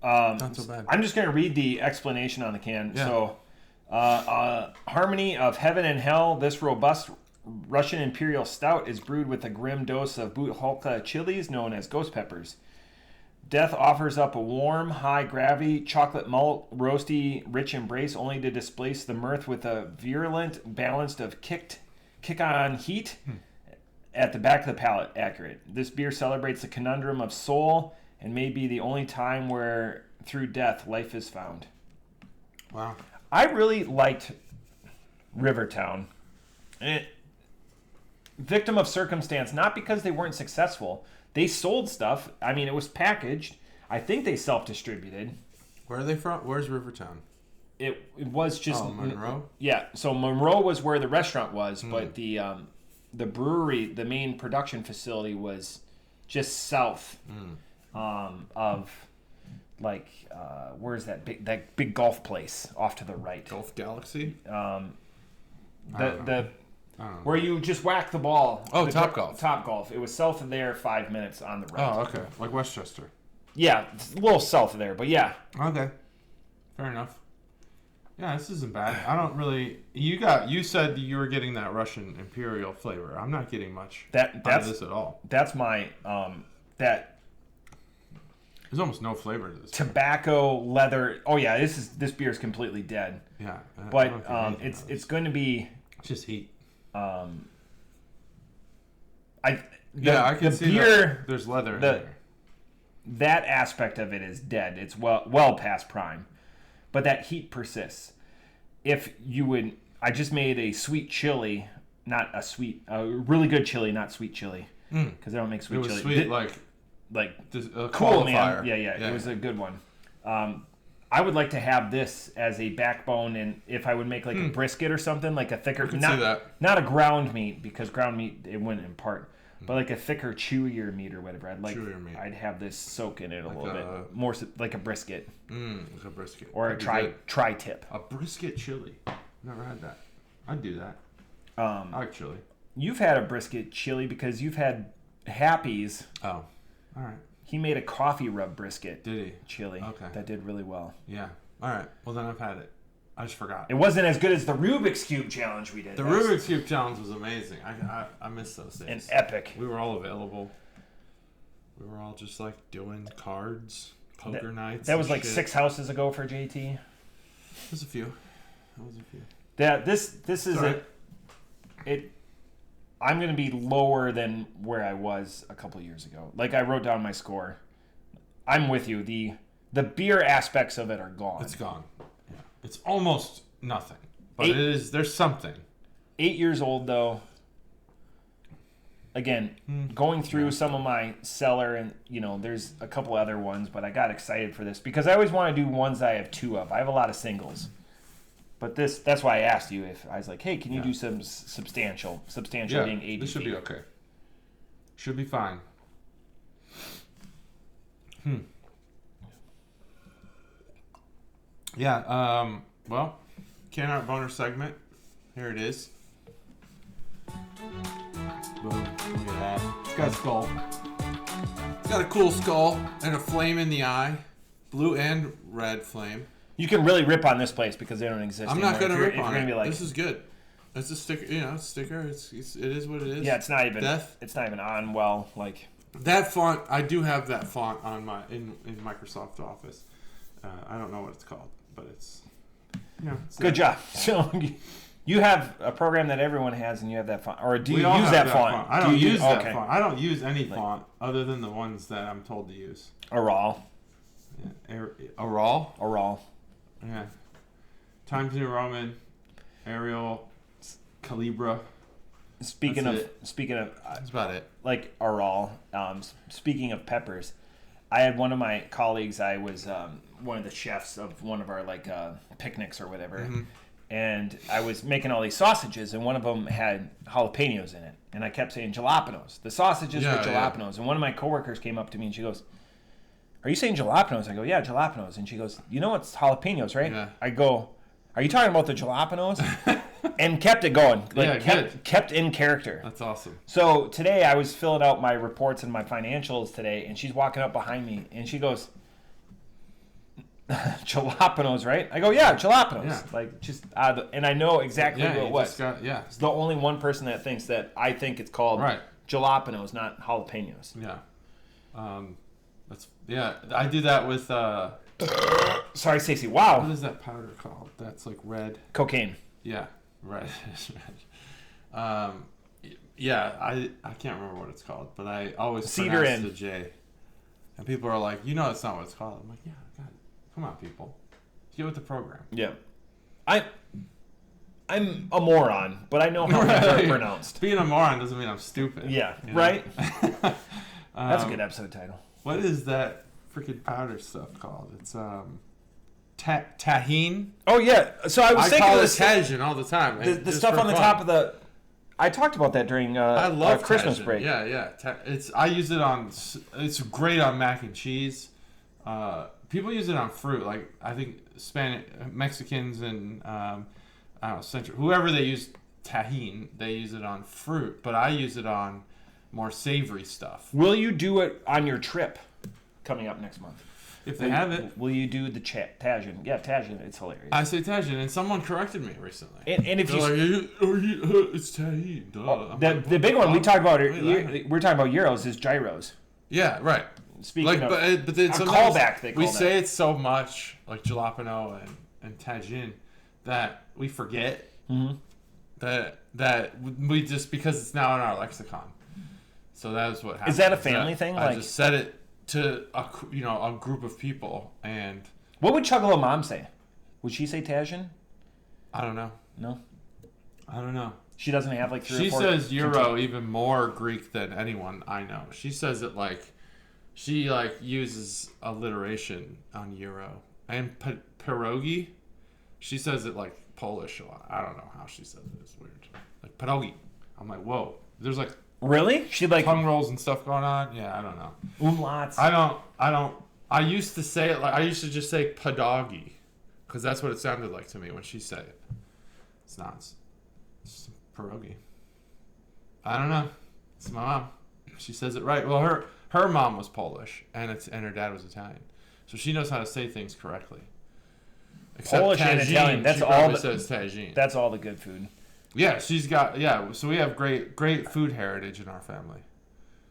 Not so bad. I'm just going to read the explanation on the can. Yeah. So, harmony of heaven and hell. This robust Russian Imperial Stout is brewed with a grim dose of Hulka chilies known as ghost peppers. Death offers up a warm, high-gravity, chocolate malt, roasty, rich embrace only to displace the mirth with a virulent, balanced of kick-on heat at the back of the palate. Accurate. This beer celebrates the conundrum of soul and may be the only time where, through death, life is found. Wow. I really liked Rivertown. Victim of circumstance, not because they weren't successful. They sold stuff. I mean, it was packaged. I think they self-distributed. Where are they from? Where's Rivertown? It was just Monroe. Yeah, so Monroe was where the restaurant was, but the brewery, the main production facility, was just south of like where's that big golf place off to the right? Golf Galaxy. Where you just whack the ball. Oh, Topgolf. Topgolf. It was south of there, 5 minutes on the right. Oh, okay. Like Westchester. Yeah, it's a little south of there, but yeah. Okay. Fair enough. Yeah, this isn't bad. I don't really. You said you were getting that Russian Imperial flavor. I'm not getting much out of this at all. That's my that. There's almost no flavor to this. Tobacco, leather. Oh yeah, this beer is completely dead. Yeah. But it's going to be. It's just heat. I can see that there's leather in there. That aspect of it is dead. It's well past prime, but that heat persists. If you would, I just made a sweet chili, not a really good chili, not sweet chili, because I don't make sweet chili. It was sweet, like cool, man. Yeah, it was a good one. I would like to have this as a backbone, and if I would make like a brisket or something, like a thicker, not a ground meat, because ground meat it wouldn't impart, but like a thicker, chewier meat or whatever. I'd have this soak in it a little bit more, like a brisket. Like a brisket, or a tri-tip. A brisket chili. Never had that. I'd do that. I like chili. You've had a brisket chili because you've had Happy's. Oh, all right. He made a coffee rub brisket. Did he? Chili. Okay. That did really well. Yeah. All right. Well, then I've had it. I just forgot. It wasn't as good as the Rubik's Cube challenge we did. The Rubik's Cube challenge was amazing. I miss those days. An epic. We were all available. We were all just like doing cards, poker nights. That was like 6 houses ago for JT. There's a few. This is it. I'm going to be lower than where I was a couple years ago. Like, I wrote down my score. I'm with you. The beer aspects of it are gone. It's gone. Yeah. It's almost nothing. But there's something. 8 years old, though. Again, going through some of my cellar, and, there's a couple other ones, but I got excited for this because I always want to do ones I have 2 of. I have a lot of singles. But that's why I asked you if I was like, hey, can you do some substantial being ABV? This should be okay. Should be fine. Yeah, well, Can Art Boner segment. Here it is. Boom. Look at that. It's got a skull. It's got a cool skull and a flame in the eye. Blue and red flame. You can really rip on this place because they don't exist I'm anymore. not going to rip on it. Be like, this is good. It's a sticker. It's a sticker. It is what it is. Yeah, it's not even. Death. It's not even on well. Like that font. I do have that font on my in Microsoft Office. I don't know what it's called, but it's. It's good job. So you have a program that everyone has, and you have that font, or do you use that font? I don't use that font. I don't use any font other than the ones that I'm told to use. Aral. Yeah. Aral. Aral. Yeah. Times New Roman, Arial, Calibra. Speaking of, that's about it. Like Aral. Speaking of peppers, I had one of my colleagues. I was one of the chefs of one of our picnics or whatever, and I was making all these sausages, and one of them had jalapenos in it, and I kept saying jalapenos. The sausages were jalapenos, and one of my coworkers came up to me and she goes, "Are you saying jalapenos?" I go, "Yeah, jalapenos." And she goes, "You know it's jalapenos, right?" Yeah. I go, "Are you talking about the jalapenos?" And kept it going. Kept in character. That's awesome. So today I was filling out my reports and my financials today, and she's walking up behind me, and she goes, Jalapenos, right? I go, yeah, jalapenos. Yeah. Like, just and I know exactly Yeah, who you it was. just got, yeah. It's the only one person that thinks that I think it's called Right. jalapenos, not jalapenos. Yeah. I do that with Sorry, Stacey. Wow. what is that powder called? That's like red. Cocaine. Yeah, red. Yeah, I can't remember what it's called, but I always Cedar pronounce in. the J. And people are like, you know, that's not what it's called. I'm like, yeah, God, come on, people, get with the program. Yeah. I'm a moron, but I know how things are pronounced. Being a moron doesn't mean I'm stupid. Yeah, you know? right? That's a good episode title. What is that freaking powder stuff called? It's tahine. Oh, yeah. So I was thinking call of it this, tahine all the time. the stuff on the top of the... I talked about that during I love Christmas Tajin. break. Yeah. I use it on. It's great on mac and cheese. People use it on fruit. Like I think Mexicans and I don't know, Central, whoever they use tahine, they use it on fruit. But I use it on more savory stuff. Will you do it on your trip coming up next month? If they have it. Will you do the Tajin? Yeah, Tajin. It's hilarious. I say Tajin, and someone corrected me recently. And if They're like, it's Tajin. Duh. the big one we talked about, we're talking about gyros, is gyros. Yeah, right. Speaking of but then a sometimes callback, they call we that. say it so much, like jalapeno and Tajin, that we forget that we just, because it's now in our lexicon. So that is what happens. Is that a family thing? I Like, just said it to a group of people, and what would Chuggalo Mom say? Would she say Tajin? I don't know. No, I don't know. she doesn't have like 3 She or 4. says euro even more Greek than anyone I know. She says it like she uses alliteration on euro. And pierogi, she says it like Polish a lot. I don't know how she says it. It's weird. Like pierogi. I'm like, whoa. There's like Really? She like tongue rolls and stuff going on. Yeah, I don't know. umlauts. I used to say it like I used to just say padogi, because that's what it sounded like to me when she said it. It's not. It's pierogi. I don't know. It's my mom. She says it right. Well, her mom was Polish, and her dad was Italian, so she knows how to say things correctly. Except Polish and tagine, Italian. That's she all. probably says tagine. That's all the good food. Yeah, she's got. Yeah, so we have great food heritage in our family.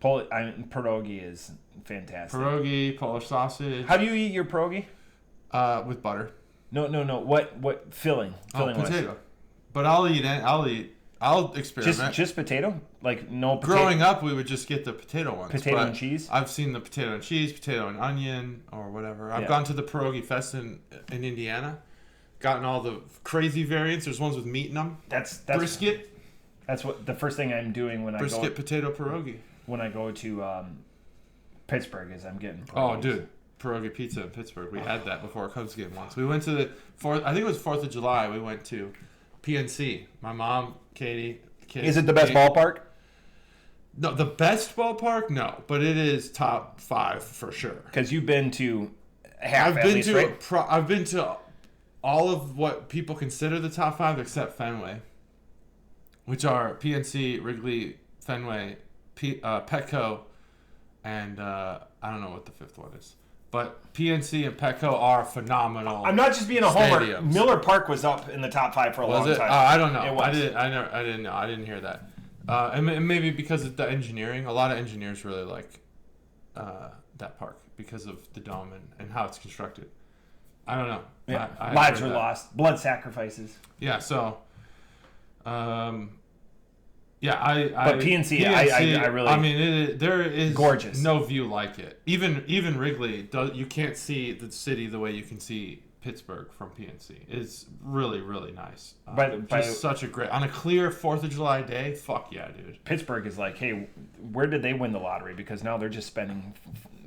Pierogi is fantastic. Pierogi, Polish sausage. How do you eat your pierogi? With butter. No. What filling? Filling potato. But I'll experiment. Just potato? Like no potato? Growing up, we would just get the potato ones. Potato but and cheese? I've seen the potato and cheese, potato and onion, or whatever. I've gone to the Pierogi Fest in Indiana. Gotten all the crazy variants. There's ones with meat in them. That's brisket. That's what the first thing I'm doing when Brisket potato pierogi. When I go to Pittsburgh is I'm getting pierogies. Oh, dude. Pierogi pizza in Pittsburgh. We had that before a Cubs game once. We went to the 4th, I think it was 4th of July. We went to PNC. My mom, Katie, kids. Is it the best ballpark? No, the best ballpark? No, but it is top 5 for sure. Because you've been to half at least, right? I've been to all of what people consider the top 5 except Fenway, which are PNC, Wrigley, Fenway, Petco, and I don't know what the 5th one is. But PNC and Petco are phenomenal. I'm not just being a homer. stadiums. Miller Park was up in the top 5 for a long time. I don't know. It was. I didn't know. I didn't hear that. And maybe because of the engineering. A lot of engineers really like that park because of the dome and how it's constructed. I don't know. Yeah. I Lives heard were that. lost. Blood sacrifices. Yeah. So. Yeah, But PNC, I really. I mean, there is gorgeous. No view like it. Even Wrigley, you can't see the city the way you can see Pittsburgh from PNC. It's really, really nice. Such a great on a clear 4th of July day. Fuck yeah, dude. Pittsburgh is like, hey, where did they win the lottery? Because now they're just spending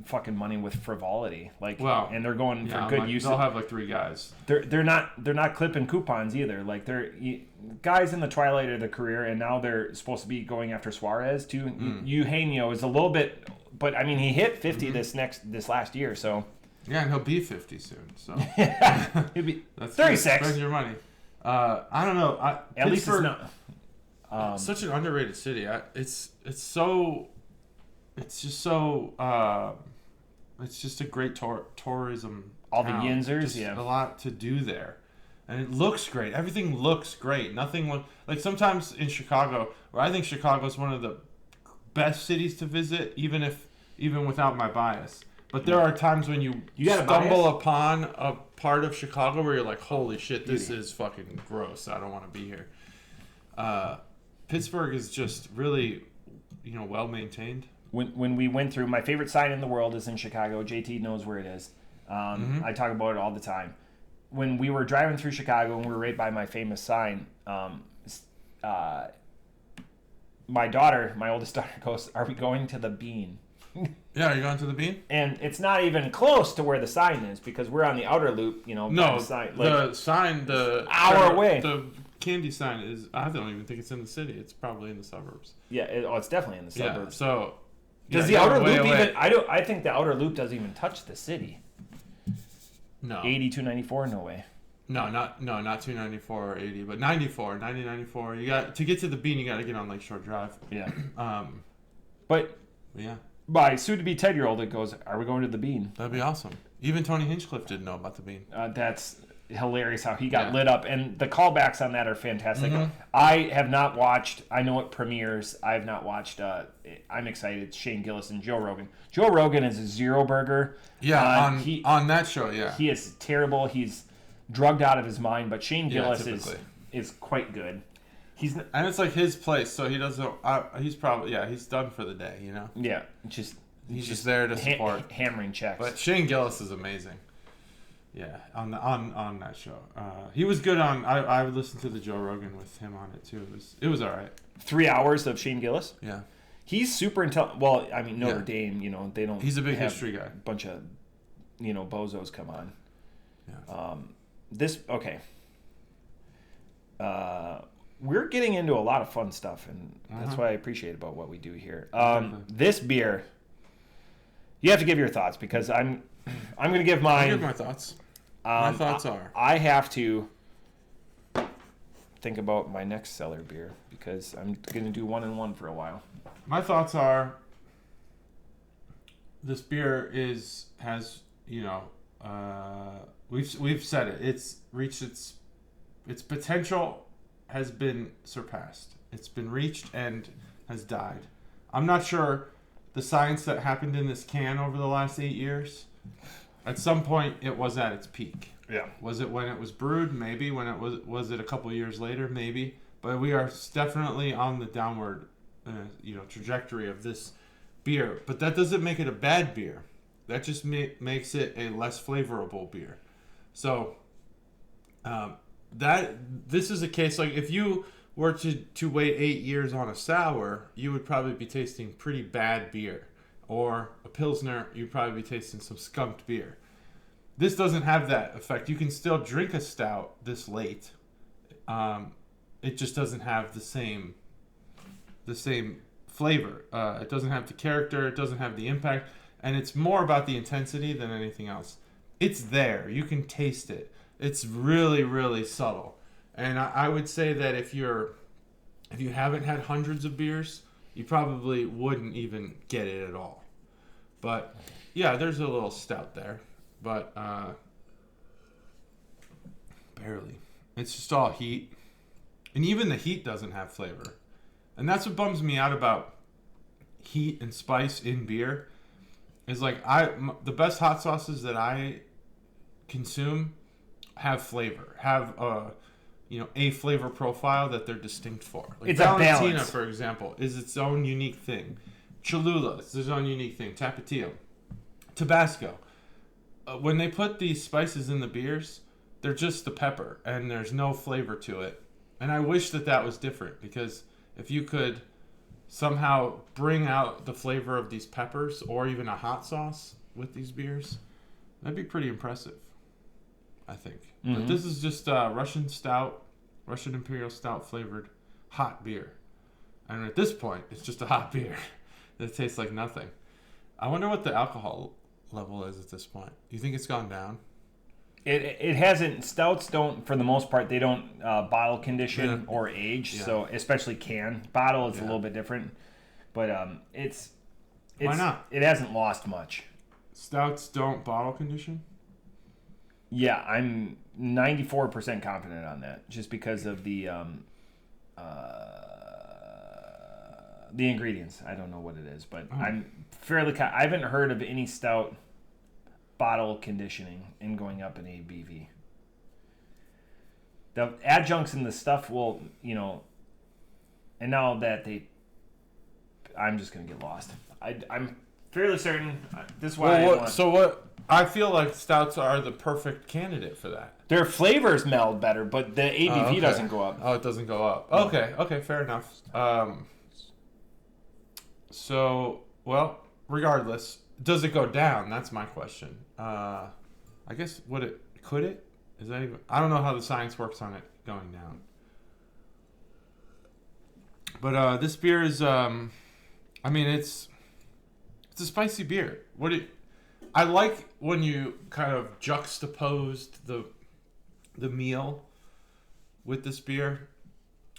fucking money with frivolity, and they're going for good use. They'll have like 3 guys. They're not clipping coupons either. Like they're guys in the twilight of their career, and now they're supposed to be going after Suarez too. Eugenio is a little bit, but I mean he hit 50 this last year, so. Yeah, and he'll be 50 soon. So he'll be that's 36. Spend your money. I don't know. At least it's not. Such an underrated city. It's just a great tourism All the town. Yinzers, Just yeah. a lot to do there. And it looks great. Everything looks great. Like sometimes in Chicago, where I think Chicago is one of the best cities to visit, even without my bias. But there are times when you stumble upon a part of Chicago where you're like, holy shit, this is fucking gross. I don't want to be here. Pittsburgh is just really, well maintained. When we went through, my favorite sign in the world is in Chicago. JT knows where it is. I talk about it all the time. When we were driving through Chicago and we were right by my famous sign, my oldest daughter goes, "Are we going to the Bean?" Yeah, are you going to the Bean? And it's not even close to where the sign is because we're on the outer loop, No, the sign, the hour away. The candy sign is, I don't even think it's in the city. It's probably in the suburbs. Yeah, it's definitely in the suburbs. Yeah, so does the outer loop even? I think the outer loop doesn't even touch the city. No. 80 294, no way. No, not 294 or 80, but 94, 9094. You got to get to the Bean. You got to get on Lakeshore Drive. Yeah. But yeah. My soon-to-be 10-year-old, it goes, "Are we going to the Bean?" That'd be awesome. Even Tony Hinchcliffe didn't know about the Bean. That's hilarious how he got lit up, and the callbacks on that are fantastic. I have not watched. I know it premieres. I have not watched. I'm excited. Shane Gillis and Joe Rogan. Joe Rogan is a zero burger. Yeah, on that show. Yeah, he is terrible. He's drugged out of his mind. But Shane Gillis is quite good. And it's like his place, so he doesn't. He's probably he's done for the day. Yeah, he's just there to support hammering checks. But Shane Gillis is amazing. Yeah, on that show, he was good on. I would listen to the Joe Rogan with him on it too. It was all right. 3 hours of Shane Gillis. Yeah, he's super intelligent. Well, I mean Notre Dame, they don't. He's a big history guy. A bunch of, bozos come on. Yeah. Okay. We're getting into a lot of fun stuff, and that's what I appreciate about what we do here. This beer, you have to give your thoughts because I'm going to give mine. I'll give my thoughts. My thoughts are I have to think about my next cellar beer because I'm going to do 1 and 1 for a while. My thoughts are this beer has we've said it. It's reached its potential. Has been surpassed. It's been reached and has died. I'm not sure the science that happened in this can over the last 8 years. At some point, it was at its peak. Yeah. Was it when it was brewed? Maybe. When it was it a couple years later? Maybe. But we are definitely on the downward, trajectory of this beer. But that doesn't make it a bad beer. That just makes it a less flavorable beer. So, this is a case like if you were to wait 8 years on a sour, you would probably be tasting pretty bad beer, or a pilsner, you'd probably be tasting some skunked beer. This doesn't have that effect. You can still drink a stout this late. It just doesn't have the same flavor. It doesn't have the character. It doesn't have the impact, and it's more about the intensity than anything else. It's there. You can taste it. It's really, really subtle. And I would say that if you haven't had hundreds of beers, you probably wouldn't even get it at all. But yeah, there's a little stout there, but barely. It's just all heat. And even the heat doesn't have flavor. And that's what bums me out about heat and spice in beer. Is like the best hot sauces that I consume have flavor, have a flavor profile that they're distinct for. Like it's Valentina, a balance. For example, is its own unique thing. Cholula is its own unique thing. Tapatio, Tabasco. When they put these spices in the beers, they're just the pepper, and there's no flavor to it. And I wish that was different, because if you could somehow bring out the flavor of these peppers, or even a hot sauce with these beers, that'd be pretty impressive, I think. Mm-hmm. But this is just Russian Imperial Stout flavored hot beer. And at this point, it's just a hot beer that tastes like nothing. I wonder what the alcohol level is at this point. Do you think it's gone down? It hasn't. Stouts don't, for the most part, they don't bottle condition or age. Yeah. So especially can. Bottle is a little bit different. But it's why not? It hasn't lost much. Stouts don't bottle condition? Yeah, I'm 94% confident on that, just because of the ingredients. I don't know what it is, but I'm fairly. I haven't heard of any stout bottle conditioning and going up in ABV. The adjuncts and the stuff will, and now that I'm just gonna get lost. I'm fairly certain. This is why. So what? I feel like stouts are the perfect candidate for that. Their flavors meld better, but the ABV okay. doesn't go up. Oh, it doesn't go up. Okay, fair enough. So, well, regardless, does it go down? That's my question. I guess could it? Is that even? I don't know how the science works on it going down. But this beer is, it's a spicy beer. I like when you kind of juxtaposed the meal with this beer,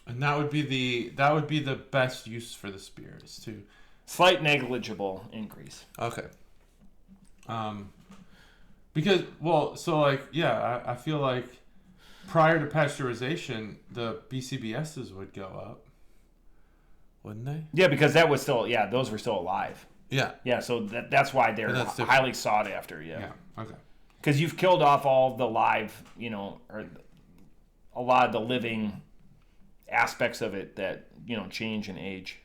and that would be the best use for this beer is to slight negligible increase. Okay. Because I feel like prior to pasteurization, the BCBSs would go up, wouldn't they? Yeah, because that was still those were still alive. Yeah. Yeah, so that's why they're highly sought after. Yeah. Okay. Because you've killed off all the live, or a lot of the living aspects of it that change and age.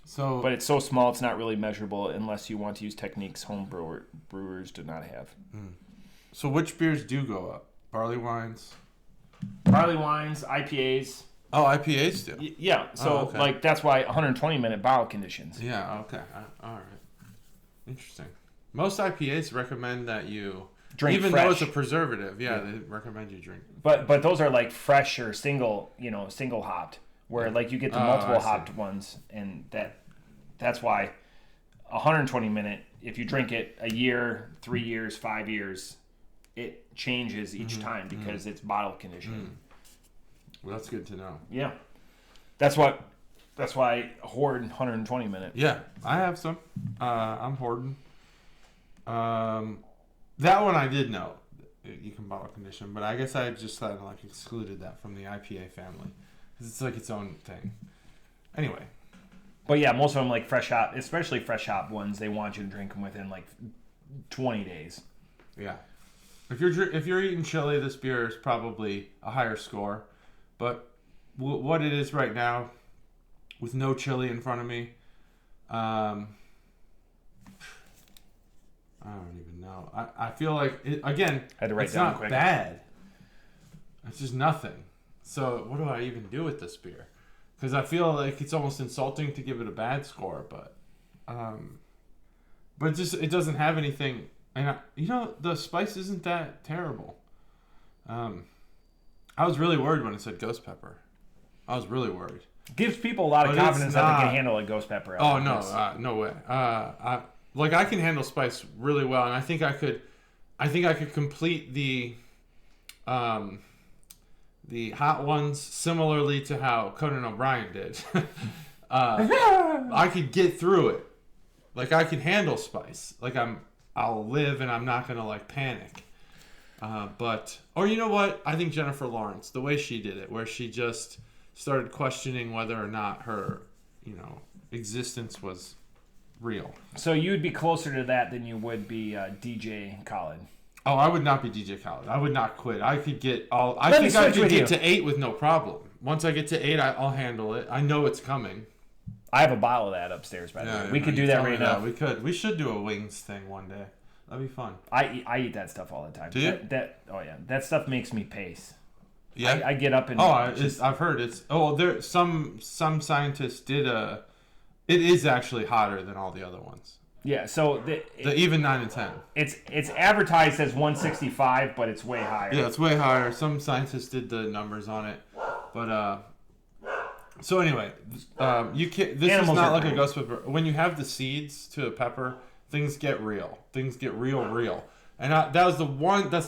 So, but it's so small, it's not really measurable unless you want to use techniques brewers do not have. So which beers do go up? Barley wines, IPAs. Oh, IPAs do. Yeah. So that's why 120-minute bottle conditions. Yeah. Okay. All right. Interesting. Most IPAs recommend that you drink even fresh. though it's a preservative. Yeah, they recommend you drink. But those are like fresh or single hopped. Where like you get the multiple hopped ones, and that's why 120-minute. If you drink it a year, 3 years, 5 years, it changes each time because it's bottle conditioned. Well, that's good to know. Yeah, that's why I hoard 120-minute. Yeah, I have some. I'm hoarding. That one I did know you can bottle condition, but I guess I just kind of excluded that from the IPA family. It's like its own thing. Anyway. But yeah, most of them like fresh hop, especially fresh hop ones, they want you to drink them within 20 days. Yeah. If you're eating chili, this beer is probably a higher score. But what it is right now, with no chili in front of me, I don't even know. I feel like, it's not quick. Bad. It's just nothing. So what do I even do with this beer? Because I feel like it's almost insulting to give it a bad score, but it doesn't have anything. And the spice isn't that terrible. I was really worried when it said ghost pepper. I was really worried. Gives people a lot of confidence that they can handle a ghost pepper. Oh no, no way. I can handle spice really well, and I think I could complete the hot ones similarly to how Conan O'Brien did. I could get through it. I can handle spice. I'll live and I'm not gonna panic. Or you know what? I think Jennifer Lawrence, the way she did it, where she just started questioning whether or not her, existence was real. So you would be closer to that than you would be DJ Khaled. Oh, I would not be DJ Khaled. I would not quit. I could get all. I think I could get to 8 with no problem. Once I get to 8, I'll handle it. I know it's coming. I have a bottle of that upstairs, by the way. We could do that right now. We could. We should do a wings thing one day. That'd be fun. I eat that stuff all the time. Do you? Oh yeah, that stuff makes me pace. Yeah. I get up and. I've heard it's. Oh, there some scientists did It is actually hotter than all the other ones. Yeah. So even 9 and 10. It's advertised as 165, but it's way higher. Yeah, it's way higher. Some scientists did the numbers on it, but So anyway, you can't. This Animals is not are like great. a ghost pepper. When you have the seeds to a pepper, things get real. Things get real. And that's the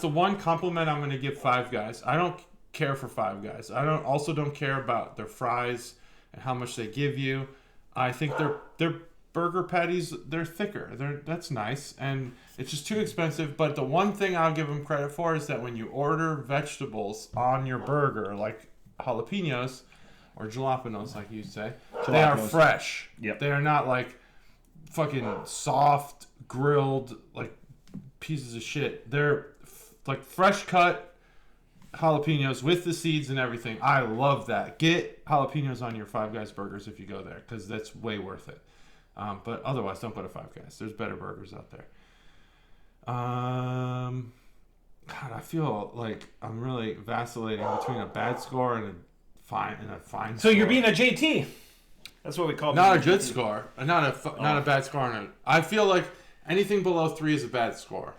one compliment I'm going to give Five Guys. I don't care for Five Guys. I also don't care about their fries and how much they give you. I think they're burger patties, they're thicker. That's nice, and it's just too expensive. But the one thing I'll give them credit for is that when you order vegetables on your burger, like jalapenos or jalapenos, like you say, they are fresh. Yep. They are not like fucking soft grilled like pieces of shit. They're like fresh cut jalapenos with the seeds and everything. I love that. Get jalapenos on your Five Guys burgers if you go there, because that's way worth it. But otherwise, don't go to Five Guys. There's better burgers out there. God, I feel like I'm really vacillating between a bad score and a fine So score. you're being a JT. That's what we call. Not a good score, not a bad score. I feel like anything below 3 is a bad score.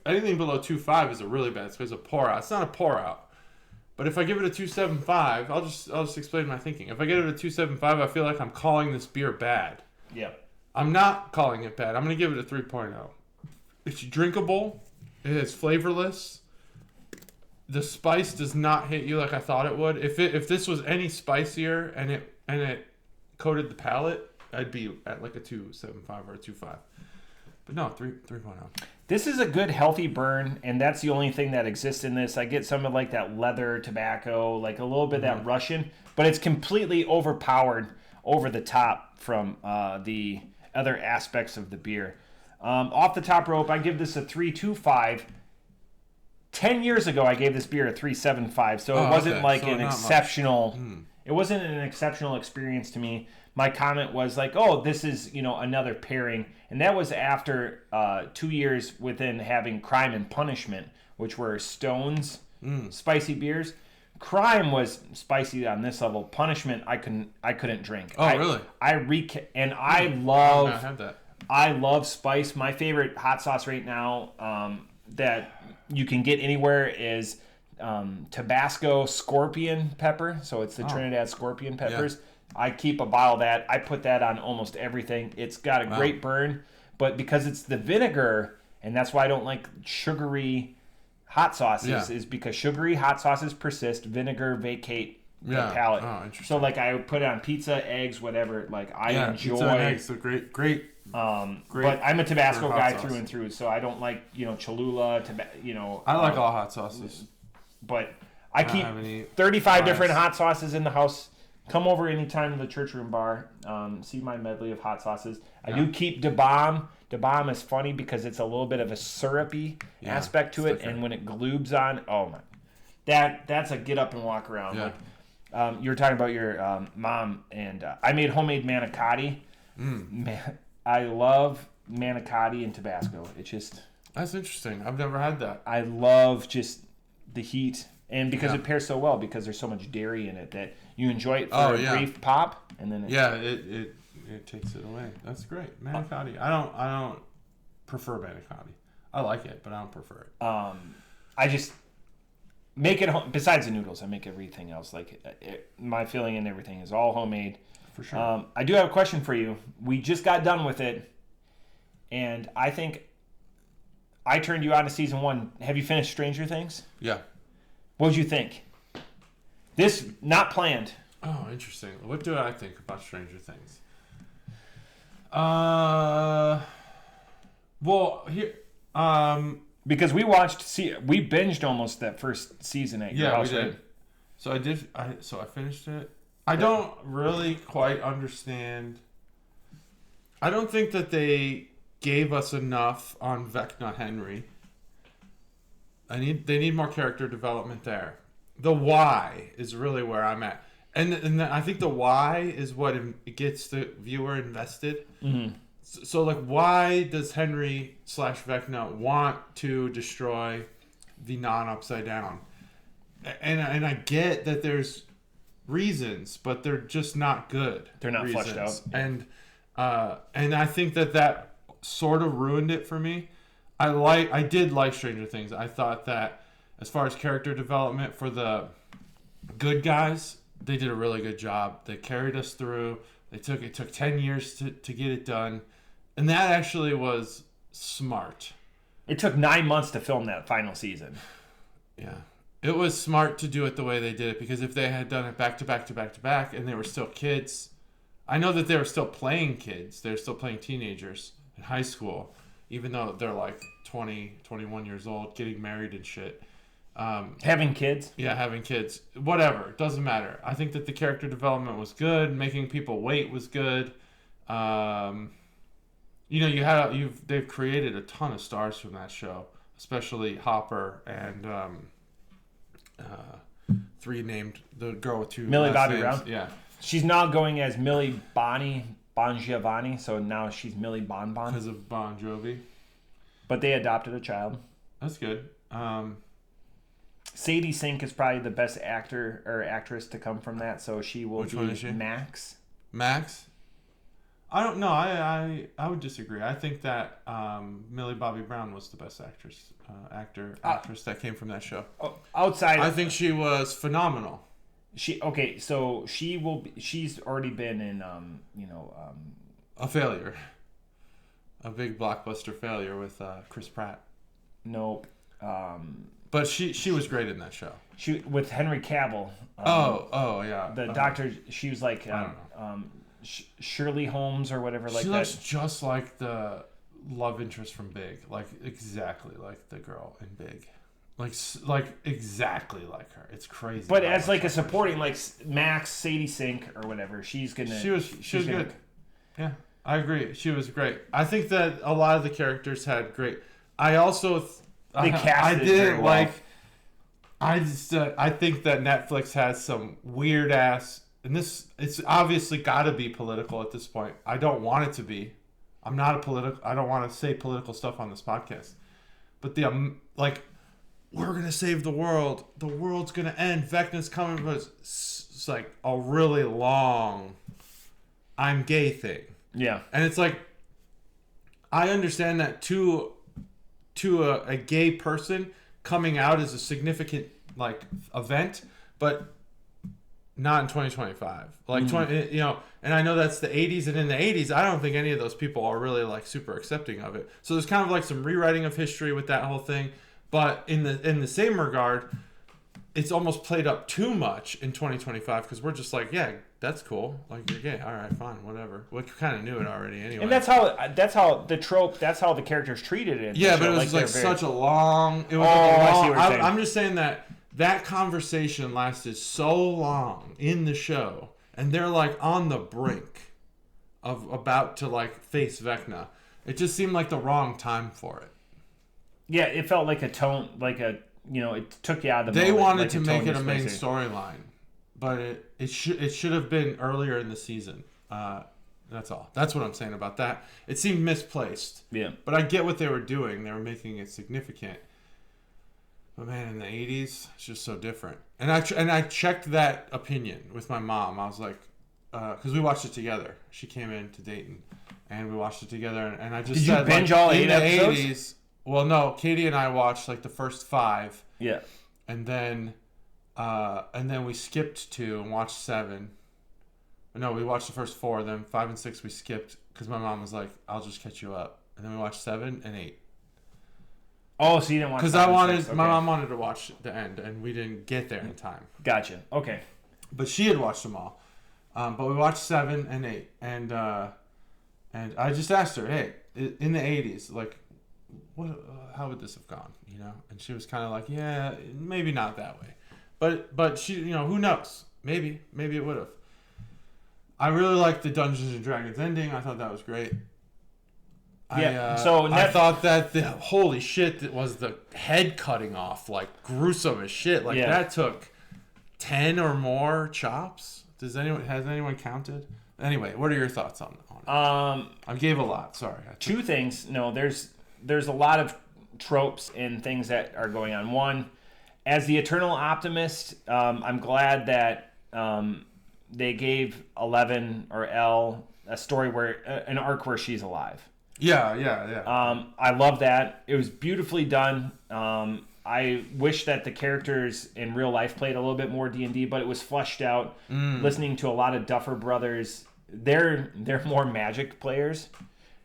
Anything below 2.5 is a really bad score. It's a pour out. It's not a pour out. But if I give it a 2.75, I'll just explain my thinking. If I get it a 2.75, I feel like I'm calling this beer bad. Yeah. I'm not calling it bad. I'm going to give it a 3.0. It's drinkable. It is flavorless. The spice does not hit you like I thought it would. If this was any spicier and it coated the palate, I'd be at like a 2.75 or a 2.5. But no, 3.0. This is a good healthy burn, and that's the only thing that exists in this. I get some of like that leather tobacco, like a little bit of that Russian, but it's completely overpowered over the top from the other aspects of the beer. Off the top rope, I give this a 3.25. 10 years ago, I gave this beer a 3.75, so it wasn't like an exceptional. It wasn't an exceptional experience to me. My comment was like, "Oh, this is another pairing," and that was after 2 years within having Crime and Punishment, which were Stone's spicy beers. Crime was spicy on this level. Punishment, I couldn't drink. Oh, really? I love spice. My favorite hot sauce right now that you can get anywhere is Tabasco Scorpion Pepper. So it's the Trinidad Scorpion Peppers. Yeah. I keep a bottle of that. I put that on almost everything. It's got a great burn, but because it's the vinegar, and that's why I don't like sugary hot sauces, is because sugary hot sauces persist, vinegar vacate the palate. Oh, interesting. So like I put it on pizza, eggs, whatever. Like I enjoy. Pizza and eggs are great. Great. But I'm a Tabasco guy through and through, so I don't like Cholula. I like all hot sauces, but I keep 35 different hot sauces in the house. Come over anytime to the Church Room Bar. See my medley of hot sauces. I do keep Da Bomb. Da Bomb is funny because it's a little bit of a syrupy aspect to it, and when it gloobs on, oh my, that's a get up and walk around. Yeah. Like, you were talking about your mom, and I made homemade manicotti. Man, I love manicotti and Tabasco. It's just that's interesting. I've never had that. I love just the heat, and because it pairs so well, because there's so much dairy in it that you enjoy it for a brief pop, and then it takes it away. That's great. Manicotti. I don't prefer manicotti. I like it, but I don't prefer it. I just make it home. Besides the noodles, I make everything else. Like my filling and everything is all homemade. For sure. I do have a question for you. We just got done with it, and I think I turned you on to season 1. Have you finished Stranger Things? Yeah. What did you think? This not planned. Oh, interesting. What do I think about Stranger Things? Well, here, because we binged almost that first season at your house, we did. Right? So I did. So I finished it. I don't really quite understand. I don't think that they gave us enough on Vecna Henry. They need more character development there. The why is really where I'm at. And I think the why is what gets the viewer invested. Mm-hmm. So like, why does Henry / Vecna want to destroy the non-upside down? And I get that there's reasons, but they're just not good. They're not fleshed out. And I think that sort of ruined it for me. I did like Stranger Things. I thought that as far as character development for the good guys, they did a really good job. They carried us through. It took 10 years to get it done. And that actually was smart. It took 9 months to film that final season. Yeah. It was smart to do it the way they did it, because if they had done it back to back to back to back and they were still kids, I know that they were still playing kids. They're still playing teenagers in high school, even though they're like 20, 21 years old, getting married and shit. Having kids? Yeah, having kids. Whatever. It doesn't matter. I think that the character development was good. Making people wait was good. They've created a ton of stars from that show, especially Hopper and the girl with two Millie last Bobby names. Brown? Yeah. She's now going as Millie Bongiovanni, so now she's Millie Bonbon. Because of Bon Jovi. But they adopted a child. That's good. Sadie Sink is probably the best actor or actress to come from that, so she will Which one is she? Max. Max? I don't know. I would disagree. I think that Millie Bobby Brown was the best actress that came from that show. Outside, I think she was phenomenal. She's already been in a failure, a big blockbuster failure with Chris Pratt. Nope. But she was great in that show. She with Henry Cavill. Yeah. The doctor. She was like Shirley Holmes or whatever like that. She looks just like the love interest from Big, like exactly like the girl in Big, like exactly like her. It's crazy. But as like a supporting, like Max, Sadie Sink or whatever, she's gonna. She was good. Yeah, I agree. She was great. I think that a lot of the characters had great. I also. They casted I very well. I think that Netflix has some weird ass, and it's obviously got to be political at this point. I don't want it to be. I'm not a political. I don't want to say political stuff on this podcast. But we're gonna save the world. The world's gonna end. Vecna's coming, but it's like a really long I'm gay thing. Yeah, and it's like I understand that to a gay person, coming out is a significant event, but not in 2025. And I know that's the 80s, and in the 80s, I don't think any of those people are really super accepting of it. So there's kind of some rewriting of history with that whole thing. But in the same regard, it's almost played up too much in 2025 because we're just yeah, that's cool. You're gay. All right, fine, whatever. We kind of knew it already anyway. And that's how the trope. That's how the characters treated it. Yeah, but it was such a long. It was I see what you're saying. I'm just saying that conversation lasted so long in the show, and they're on the brink of about to face Vecna. It just seemed like the wrong time for it. Yeah, it felt like a tone, it took you out of the They moment, wanted to make it a main storyline, but it should have been earlier in the season. That's all. That's what I'm saying about that. It seemed misplaced. Yeah. But I get what they were doing. They were making it significant. But man, in the 80s, it's just so different. And I checked that opinion with my mom. I was like, because we watched it together. She came in to Dayton, and we watched it together. And I just Did you binge all 8 episodes? 80s, well, no, Katie and I watched the first 5. Yeah. And then we skipped 2 and watched 7. No, we watched the first 4. Then 5 and 6 we skipped because my mom was like, "I'll just catch you up." And then we watched 7 and 8. Oh, so you didn't watch? Because my mom wanted to watch the end, and we didn't get there in time. Gotcha. Okay. But she had watched them all. But we watched 7 and 8, and I just asked her, "Hey, in the 80s, how would this have gone?" And she was kind of like, "Yeah, maybe not that way," but she, who knows? Maybe it would have. I really liked the Dungeons and Dragons ending. I thought that was great. Yeah. I thought that holy shit, that was the head cutting off, gruesome as shit. That took 10 or more chops. Has anyone counted? Anyway, what are your thoughts on it? I gave a lot. Sorry. 2 things. No, there's a lot of tropes and things that are going on. One, as the eternal optimist, I'm glad that they gave 11 or Elle a story an arc where she's alive. Yeah. I love that. It was beautifully done. I wish that the characters in real life played a little bit more D&D, but it was fleshed out. Listening to a lot of Duffer Brothers, they're more Magic players.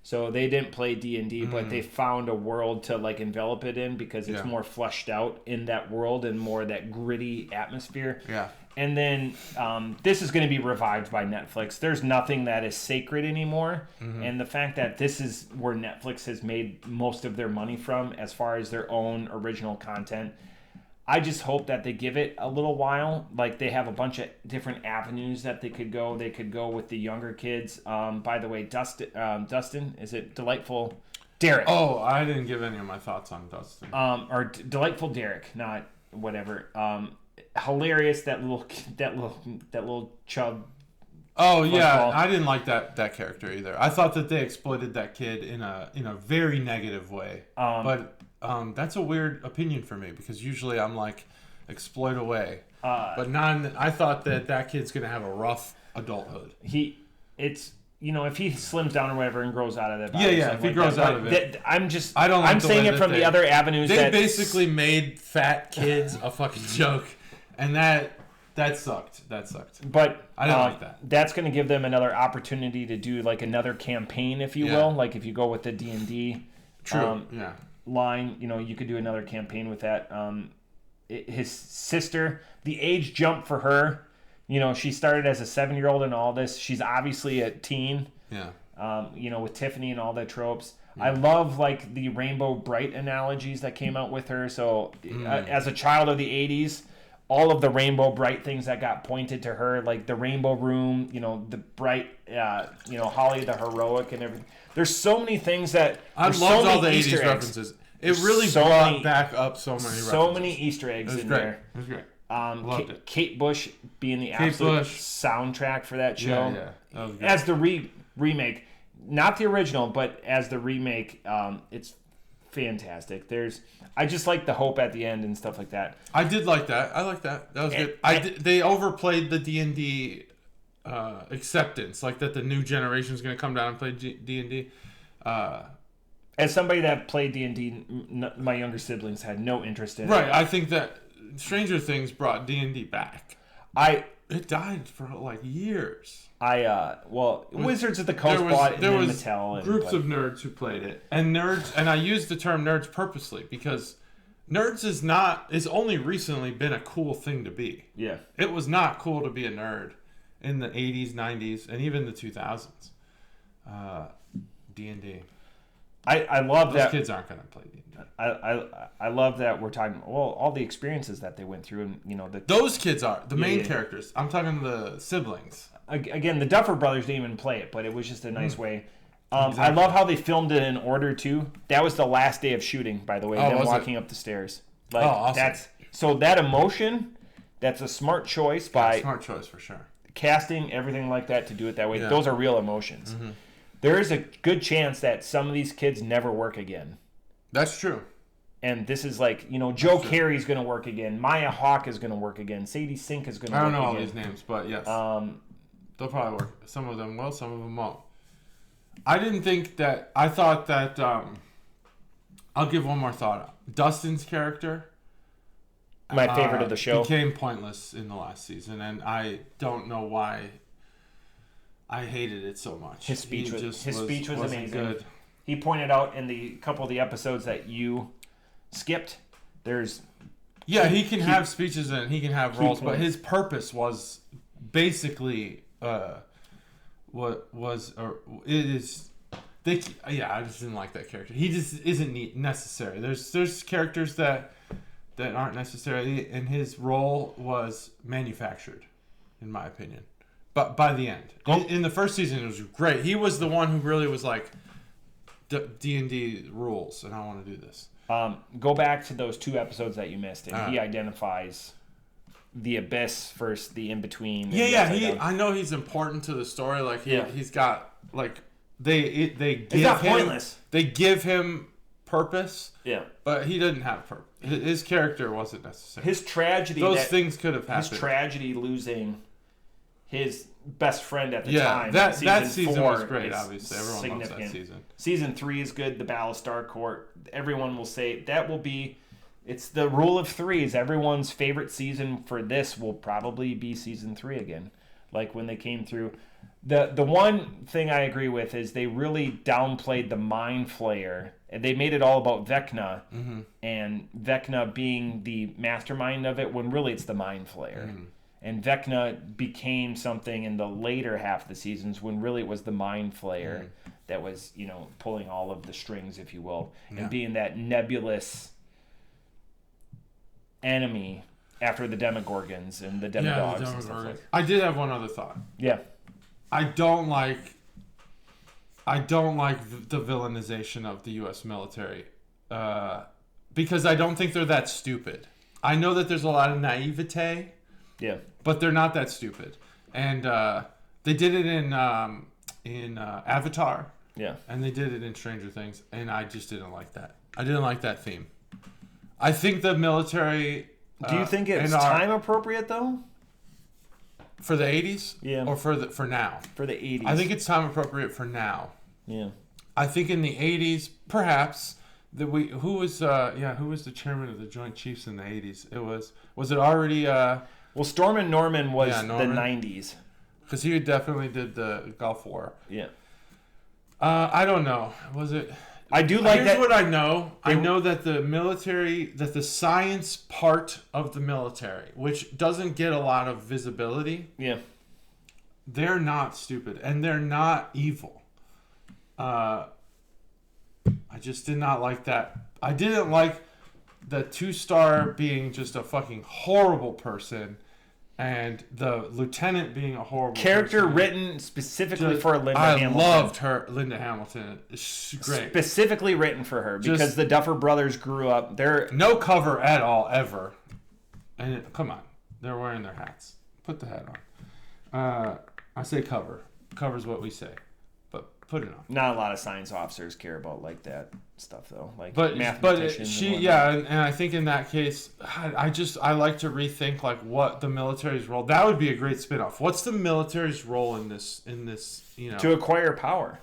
So they didn't play D&D, but they found a world to envelop it in because it's more fleshed out in that world and more that gritty atmosphere. Yeah. And then this is going to be revived by Netflix. There's nothing that is sacred anymore. And the fact that this is where Netflix has made most of their money from as far as their own original content, I just hope that they give it a little while. Like, they have a bunch of different avenues that they could go. They could go with the younger kids. By the way, Dustin, is it Delightful Derek? Oh, I didn't give any of my thoughts on Dustin. Delightful Derek, not whatever. Hilarious, that little chub. Oh yeah, I didn't like that character either. I thought that they exploited that kid in a very negative way. But that's a weird opinion for me, because usually I'm like, exploit away. But I thought that kid's gonna have a rough adulthood. If he slims down or whatever and grows out of that. If he grows out of it. I'm saying it from the other avenues. They basically made fat kids a fucking joke, and that sucked. That sucked. But I didn't like that. That's going to give them another opportunity to do like another campaign, if you will. Like if you go with the D&D line, you could do another campaign with that. His sister, the age jump for her. She started as a 7-year-old and all this. She's obviously a teen. Yeah. With Tiffany and all the tropes. Yeah. I love like the Rainbow Bright analogies that came out with her. So as a child of the 80s, all of the Rainbow Bright things that got pointed to her, like the Rainbow Room, the bright, Holly the Heroic and everything. There's so many things that... I loved all the 80s references. It really brought back up so many references. So many Easter eggs in there. It was great. Loved it. Kate Bush being the absolute soundtrack for that show. Yeah. That was good. As the remake, not the original, but as the remake, it's fantastic. I just like the hope at the end and stuff like that. I did like that. I like that. That was good. They overplayed the D&D acceptance, like that the new generation is going to come down and play D&D. As somebody that played D&D, my younger siblings had no interest in it. Right. I think that Stranger Things brought D&D back. It died for like years. Wizards of the Coast bought it, and then Mattel. Groups of nerds who played it, and I use the term nerds purposely because nerds is only recently been a cool thing to be. Yeah, it was not cool to be a nerd in the 80s, 90s, and even the 2000s. D&D. I love that. Those kids aren't going to play D&D. I love that we're talking all the experiences that they went through, and those kids are the main characters. I'm talking the siblings. Again, the Duffer Brothers didn't even play it, but it was just a nice way. Exactly. I love how they filmed it in order too. That was the last day of shooting, by the way. Them walking up the stairs. Awesome. So that emotion. That's a smart choice by smart choice for sure. Casting everything like that to do it that way. Yeah. Those are real emotions. Mm-hmm. There is a good chance that some of these kids never work again. That's true. And this is like, Joe Carey's going to work again. Maya Hawke is going to work again. Sadie Sink is going to work again. I don't know all these names, but yes. They'll probably work. Some of them will, some of them won't. I thought that, I'll give one more thought. Dustin's character. My favorite of the show. Became pointless in the last season, and I don't know why I hated it so much. His speech was amazing. Good. He pointed out in the couple of the episodes that you skipped, he can have speeches and he can have roles, but his purpose was basically I just didn't like that character. He just isn't necessary. There's characters that aren't necessary, and his role was manufactured, in my opinion. But by the end, in the first season, it was great. He was the one who really was like, D&D rules, and I want to do this. Go back to those 2 episodes that you missed, and he identifies the abyss versus the in-between. I know he's important to the story. Like he's got like they give him pointless. They give him purpose. Yeah, but he didn't have purpose. His character wasn't necessary. His tragedy. Those things could have happened. His tragedy losing his best friend at the time. That season was great, obviously. Everyone loves that season. Season 3 is good. The Battle of Starcourt. Everyone will say that will be... It's the rule of 3s. Everyone's favorite season for this will probably be season 3 again. Like when they came through. The one thing I agree with is they really downplayed the Mind Flayer. They made it all about Vecna. Mm-hmm. And Vecna being the mastermind of it when really it's the Mind Flayer. Mm-hmm. And Vecna became something in the later half of the seasons when really it was the Mind Flayer that was, pulling all of the strings, if you will, and being that nebulous enemy after the Demogorgons and the Demodogs and stuff like that. I did have one other thought. Yeah. I don't like the villainization of the U.S. military because I don't think they're that stupid. I know that there's a lot of naivete, but they're not that stupid. And they did it in Avatar, and they did it in Stranger Things, and I just didn't like that. I didn't like that theme. I think the military. Do you think it's time appropriate though? For the 80s? Yeah. Or for now? For the 80s. I think it's time appropriate for now. Yeah. I think in the 80s, perhaps who was the chairman of the Joint Chiefs in the 80s? Was it already well, Stormin' Norman was the 90s. Cuz he definitely did the Gulf War. Yeah. I don't know. Was it I do like Here's that. what I know. I know that the science part of the military, which doesn't get a lot of visibility, they're not stupid and they're not evil. I just did not like that. I didn't like the 2-star being just a fucking horrible person. And the lieutenant being a horrible character person. written specifically for Linda Hamilton. I loved her, Linda Hamilton. She's great. Specifically written for her because the Duffer Brothers grew up. They're no cover at all ever. And come on, they're wearing their hats. Put the hat on. I say cover. Cover's what we say, but put it on. Not a lot of science officers care about like that stuff though. Like mathematicians. And I think in that case, I like to rethink like what the military's role. That would be a great spinoff. What's the military's role in this? To acquire power,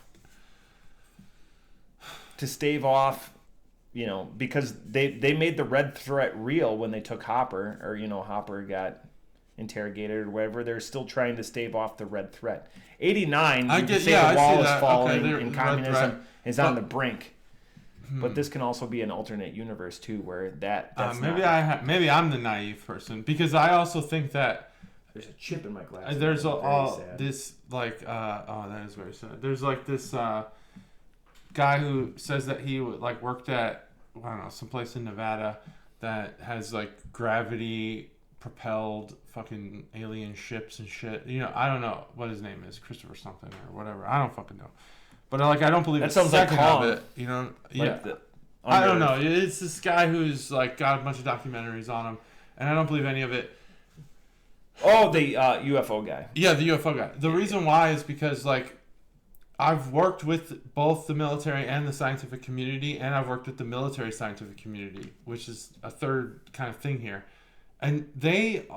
to stave off, because they made the red threat real when they took Hopper, or Hopper got interrogated or whatever. They're still trying to stave off the red threat. 89, the wall is falling and communism is on the brink. But this can also be an alternate universe too, where that's maybe I'm the naive person because I also think that there's a chip in my glass. There's this like that is very sad. There's like this guy who says that he worked at someplace in Nevada that has like gravity propelled fucking alien ships and shit. I don't know what his name is, Christopher something or whatever. I don't fucking know. But I don't believe that a sounds second like of it. I don't know. It's this guy who's like got a bunch of documentaries on him, and I don't believe any of it. Oh, the UFO guy. Yeah, the UFO guy. The reason why is because I've worked with both the military and the scientific community, and I've worked with the military scientific community, which is a third kind of thing here, and they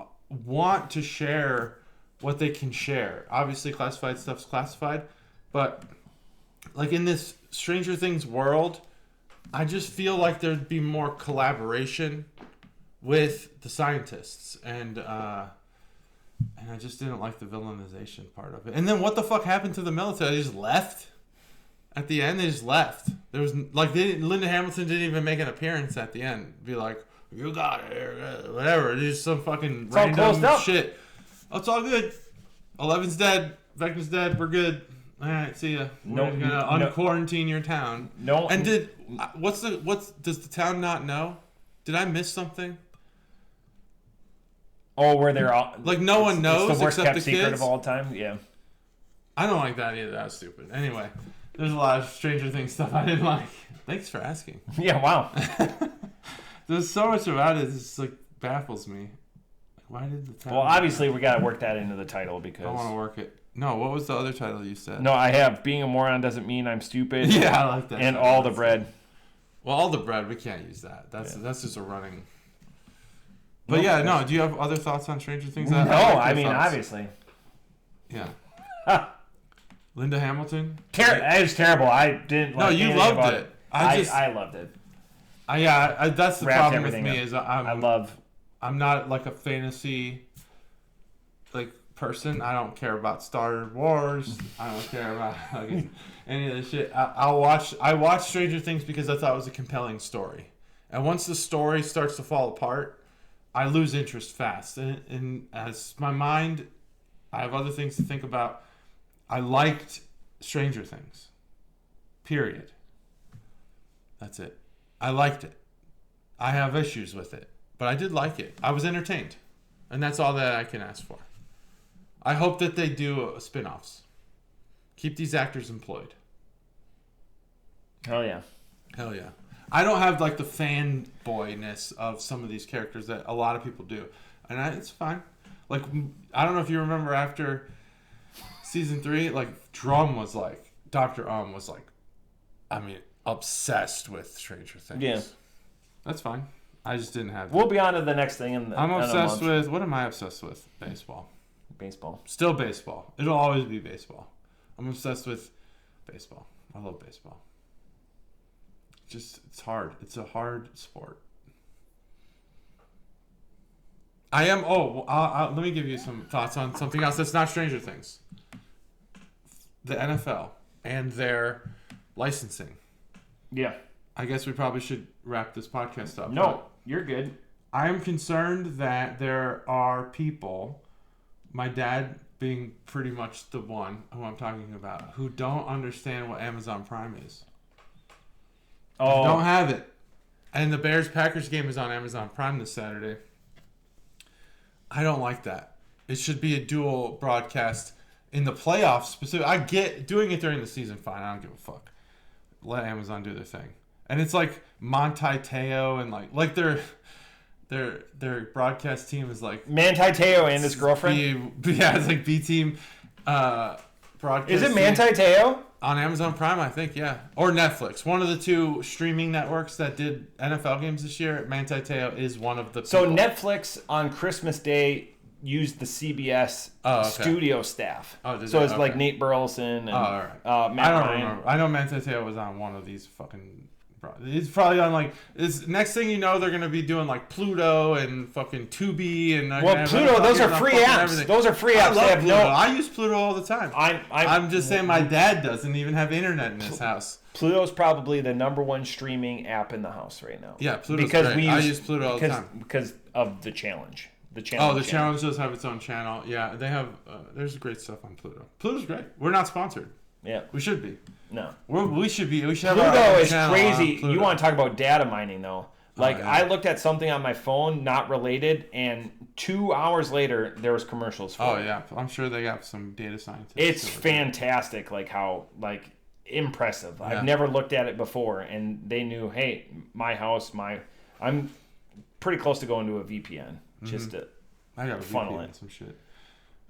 want to share what they can share. Obviously, classified stuff's classified, but in this Stranger Things world, I just feel like there'd be more collaboration with the scientists, and I just didn't like the villainization part of it. And then what the fuck happened to the military? They just left at the end. They just left. There was Linda Hamilton didn't even make an appearance at the end. Be like, you got it, whatever. It's just some fucking random shit. Oh, it's all good. 11's dead. Vecna's dead. We're good. All right, see ya. We're gonna unquarantine your town. No. And does the town not know? Did I miss something? Oh, where they're all no one knows it's the worst except kept the secret kids? of all time. Yeah. I don't like that either. That's stupid. Anyway, there's a lot of Stranger Things stuff I didn't like. Thanks for asking. Yeah. Wow. There's so much about it. It just baffles me. Why did the town? Well, obviously we gotta work that into the title because I want to work it. No, what was the other title you said? No, I have. Being a moron doesn't mean I'm stupid. Yeah, I like that. And all the bread. Well, all the bread, we can't use that. That's just a running. But no. Do you have other thoughts on Stranger Things? I mean, obviously. Yeah. Linda Hamilton. It was terrible. I didn't. No, you loved it. I loved it. That's the problem with me is I'm not like a fantasy person. I don't care about Star Wars. I don't care about any of this shit. I watched Stranger Things because I thought it was a compelling story. And once the story starts to fall apart, I lose interest fast. And as my mind, I have other things to think about. I liked Stranger Things. Period. That's it. I liked it. I have issues with it, but I did like it. I was entertained. And that's all that I can ask for. I hope that they do spin-offs. Keep these actors employed. Hell yeah. Hell yeah. I don't have like the fanboyness of some of these characters that a lot of people do. And it's fine. Like, I don't know if you remember after season 3, like, Dr. was like, I mean, obsessed with Stranger Things. Yeah. That's fine. I just didn't have We'll be on to the next thing. I'm obsessed with, what am I obsessed with? Baseball. Baseball. Still baseball. It'll always be baseball. I'm obsessed with baseball. I love baseball. It's hard. It's a hard sport. Let me give you some thoughts on something else that's not Stranger Things. The NFL and their licensing. Yeah. I guess we probably should wrap this podcast up. No, you're good. I am concerned that there are people, my dad being pretty much the one who I'm talking about, who don't understand what Amazon Prime is. Oh. Don't have it. And the Bears-Packers game is on Amazon Prime this Saturday. I don't like that. It should be a dual broadcast in the playoffs. Specifically, I get doing it during the season, fine. I don't give a fuck. Let Amazon do their thing. And it's like Manti Te'o and like their broadcast team is like Manti Te'o and his girlfriend. It's like B team broadcast. Is it Manti Te'o? On Amazon Prime, I think, yeah. Or Netflix. One of the two streaming networks that did NFL games this year, Manti Te'o is one of the people. So Netflix on Christmas Day used the CBS studio staff. Oh, so it's like Nate Burleson and all right. Matt I don't Ryan. remember. I know Manti Te'o was on one of these fucking... It's probably on like... Next thing you know, they're going to be doing like Pluto and fucking Tubi and... Pluto, those are free apps. Everything. Those are free apps. I love Pluto. No... I use Pluto all the time. I'm just saying my dad doesn't even have internet in his house. Pluto's probably the number one streaming app in the house right now. Yeah, Pluto's great. I use Pluto all the time. Because of the challenge. The challenge does have its own channel. Yeah, they have... there's great stuff on Pluto. Pluto's great. We're not sponsored. Yeah. We should be. No. We should be. We should have Pluto is crazy. You want to talk about data mining, though. Like, yeah. I looked at something on my phone, not related, and 2 hours later, there was commercials for it. Yeah. I'm sure they got some data scientists. It's fantastic, impressive. I've never looked at it before, and they knew, hey, my house, I'm pretty close to going to a VPN, just to I got a funnel VPN it. and some shit.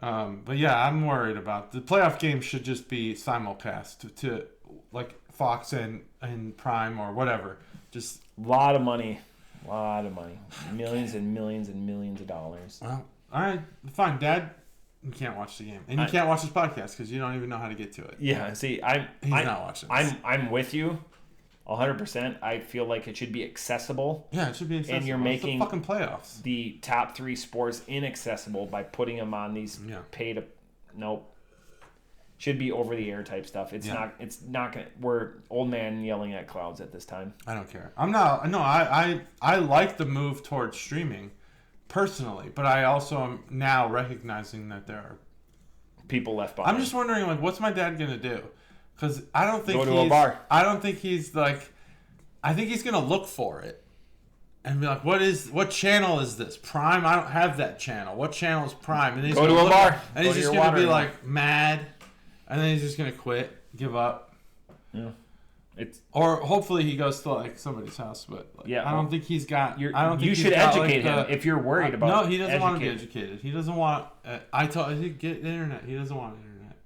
But yeah, I'm worried about the playoff game. Should just be simulcast to like Fox and Prime or whatever. Just a lot of money, millions and millions and millions of dollars. Well, all right, fine, Dad. You can't watch the game, and you can't watch this podcast because you don't even know how to get to it. Yeah, see, He's not watching this. I'm with you, 100%. I feel like it should be accessible. Yeah, it should be accessible. And you're making the fucking playoffs. The top 3 sports inaccessible by putting them on these nope. Should be over the air type stuff. It's not gonna. We're old man yelling at clouds at this time. I don't care. I'm not. No, I like the move towards streaming, personally, but I also am now recognizing that there are people left behind. I'm just wondering, like, what's my dad gonna do? Because I don't think go to a bar. I don't think he's like. I think he's gonna look for it and be like, what channel is this? Prime? I don't have that channel. What channel is Prime? And he's go to a bar. And he's just gonna be like mad, and then he's just gonna quit, give up. Yeah. Or hopefully he goes to like somebody's house, but I don't think he's got. I don't think you should educate him if you're worried about. No, he doesn't want to be educated. He doesn't want. I told him get the internet. He doesn't want internet.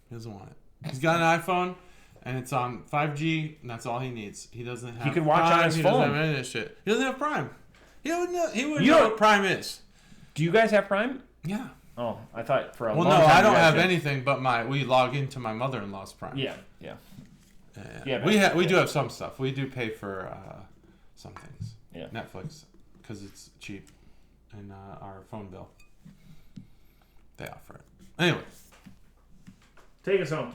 He doesn't want it. He's got an iPhone, and it's on 5G, and that's all he needs. He doesn't have. He can watch Prime, on his phone. He doesn't have any of this shit. He doesn't have Prime. He wouldn't know what Prime is. Do you guys have Prime? Yeah. Oh, I thought for a long time. Well, no, I don't have anything but we log into my mother-in-law's Prime. Yeah. We do have some stuff. We do pay for some things. Yeah. Netflix, because it's cheap, and our phone bill. They offer it. Anyway. Take us home.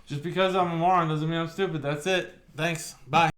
Just because I'm a moron doesn't mean I'm stupid. That's it. Thanks. Bye.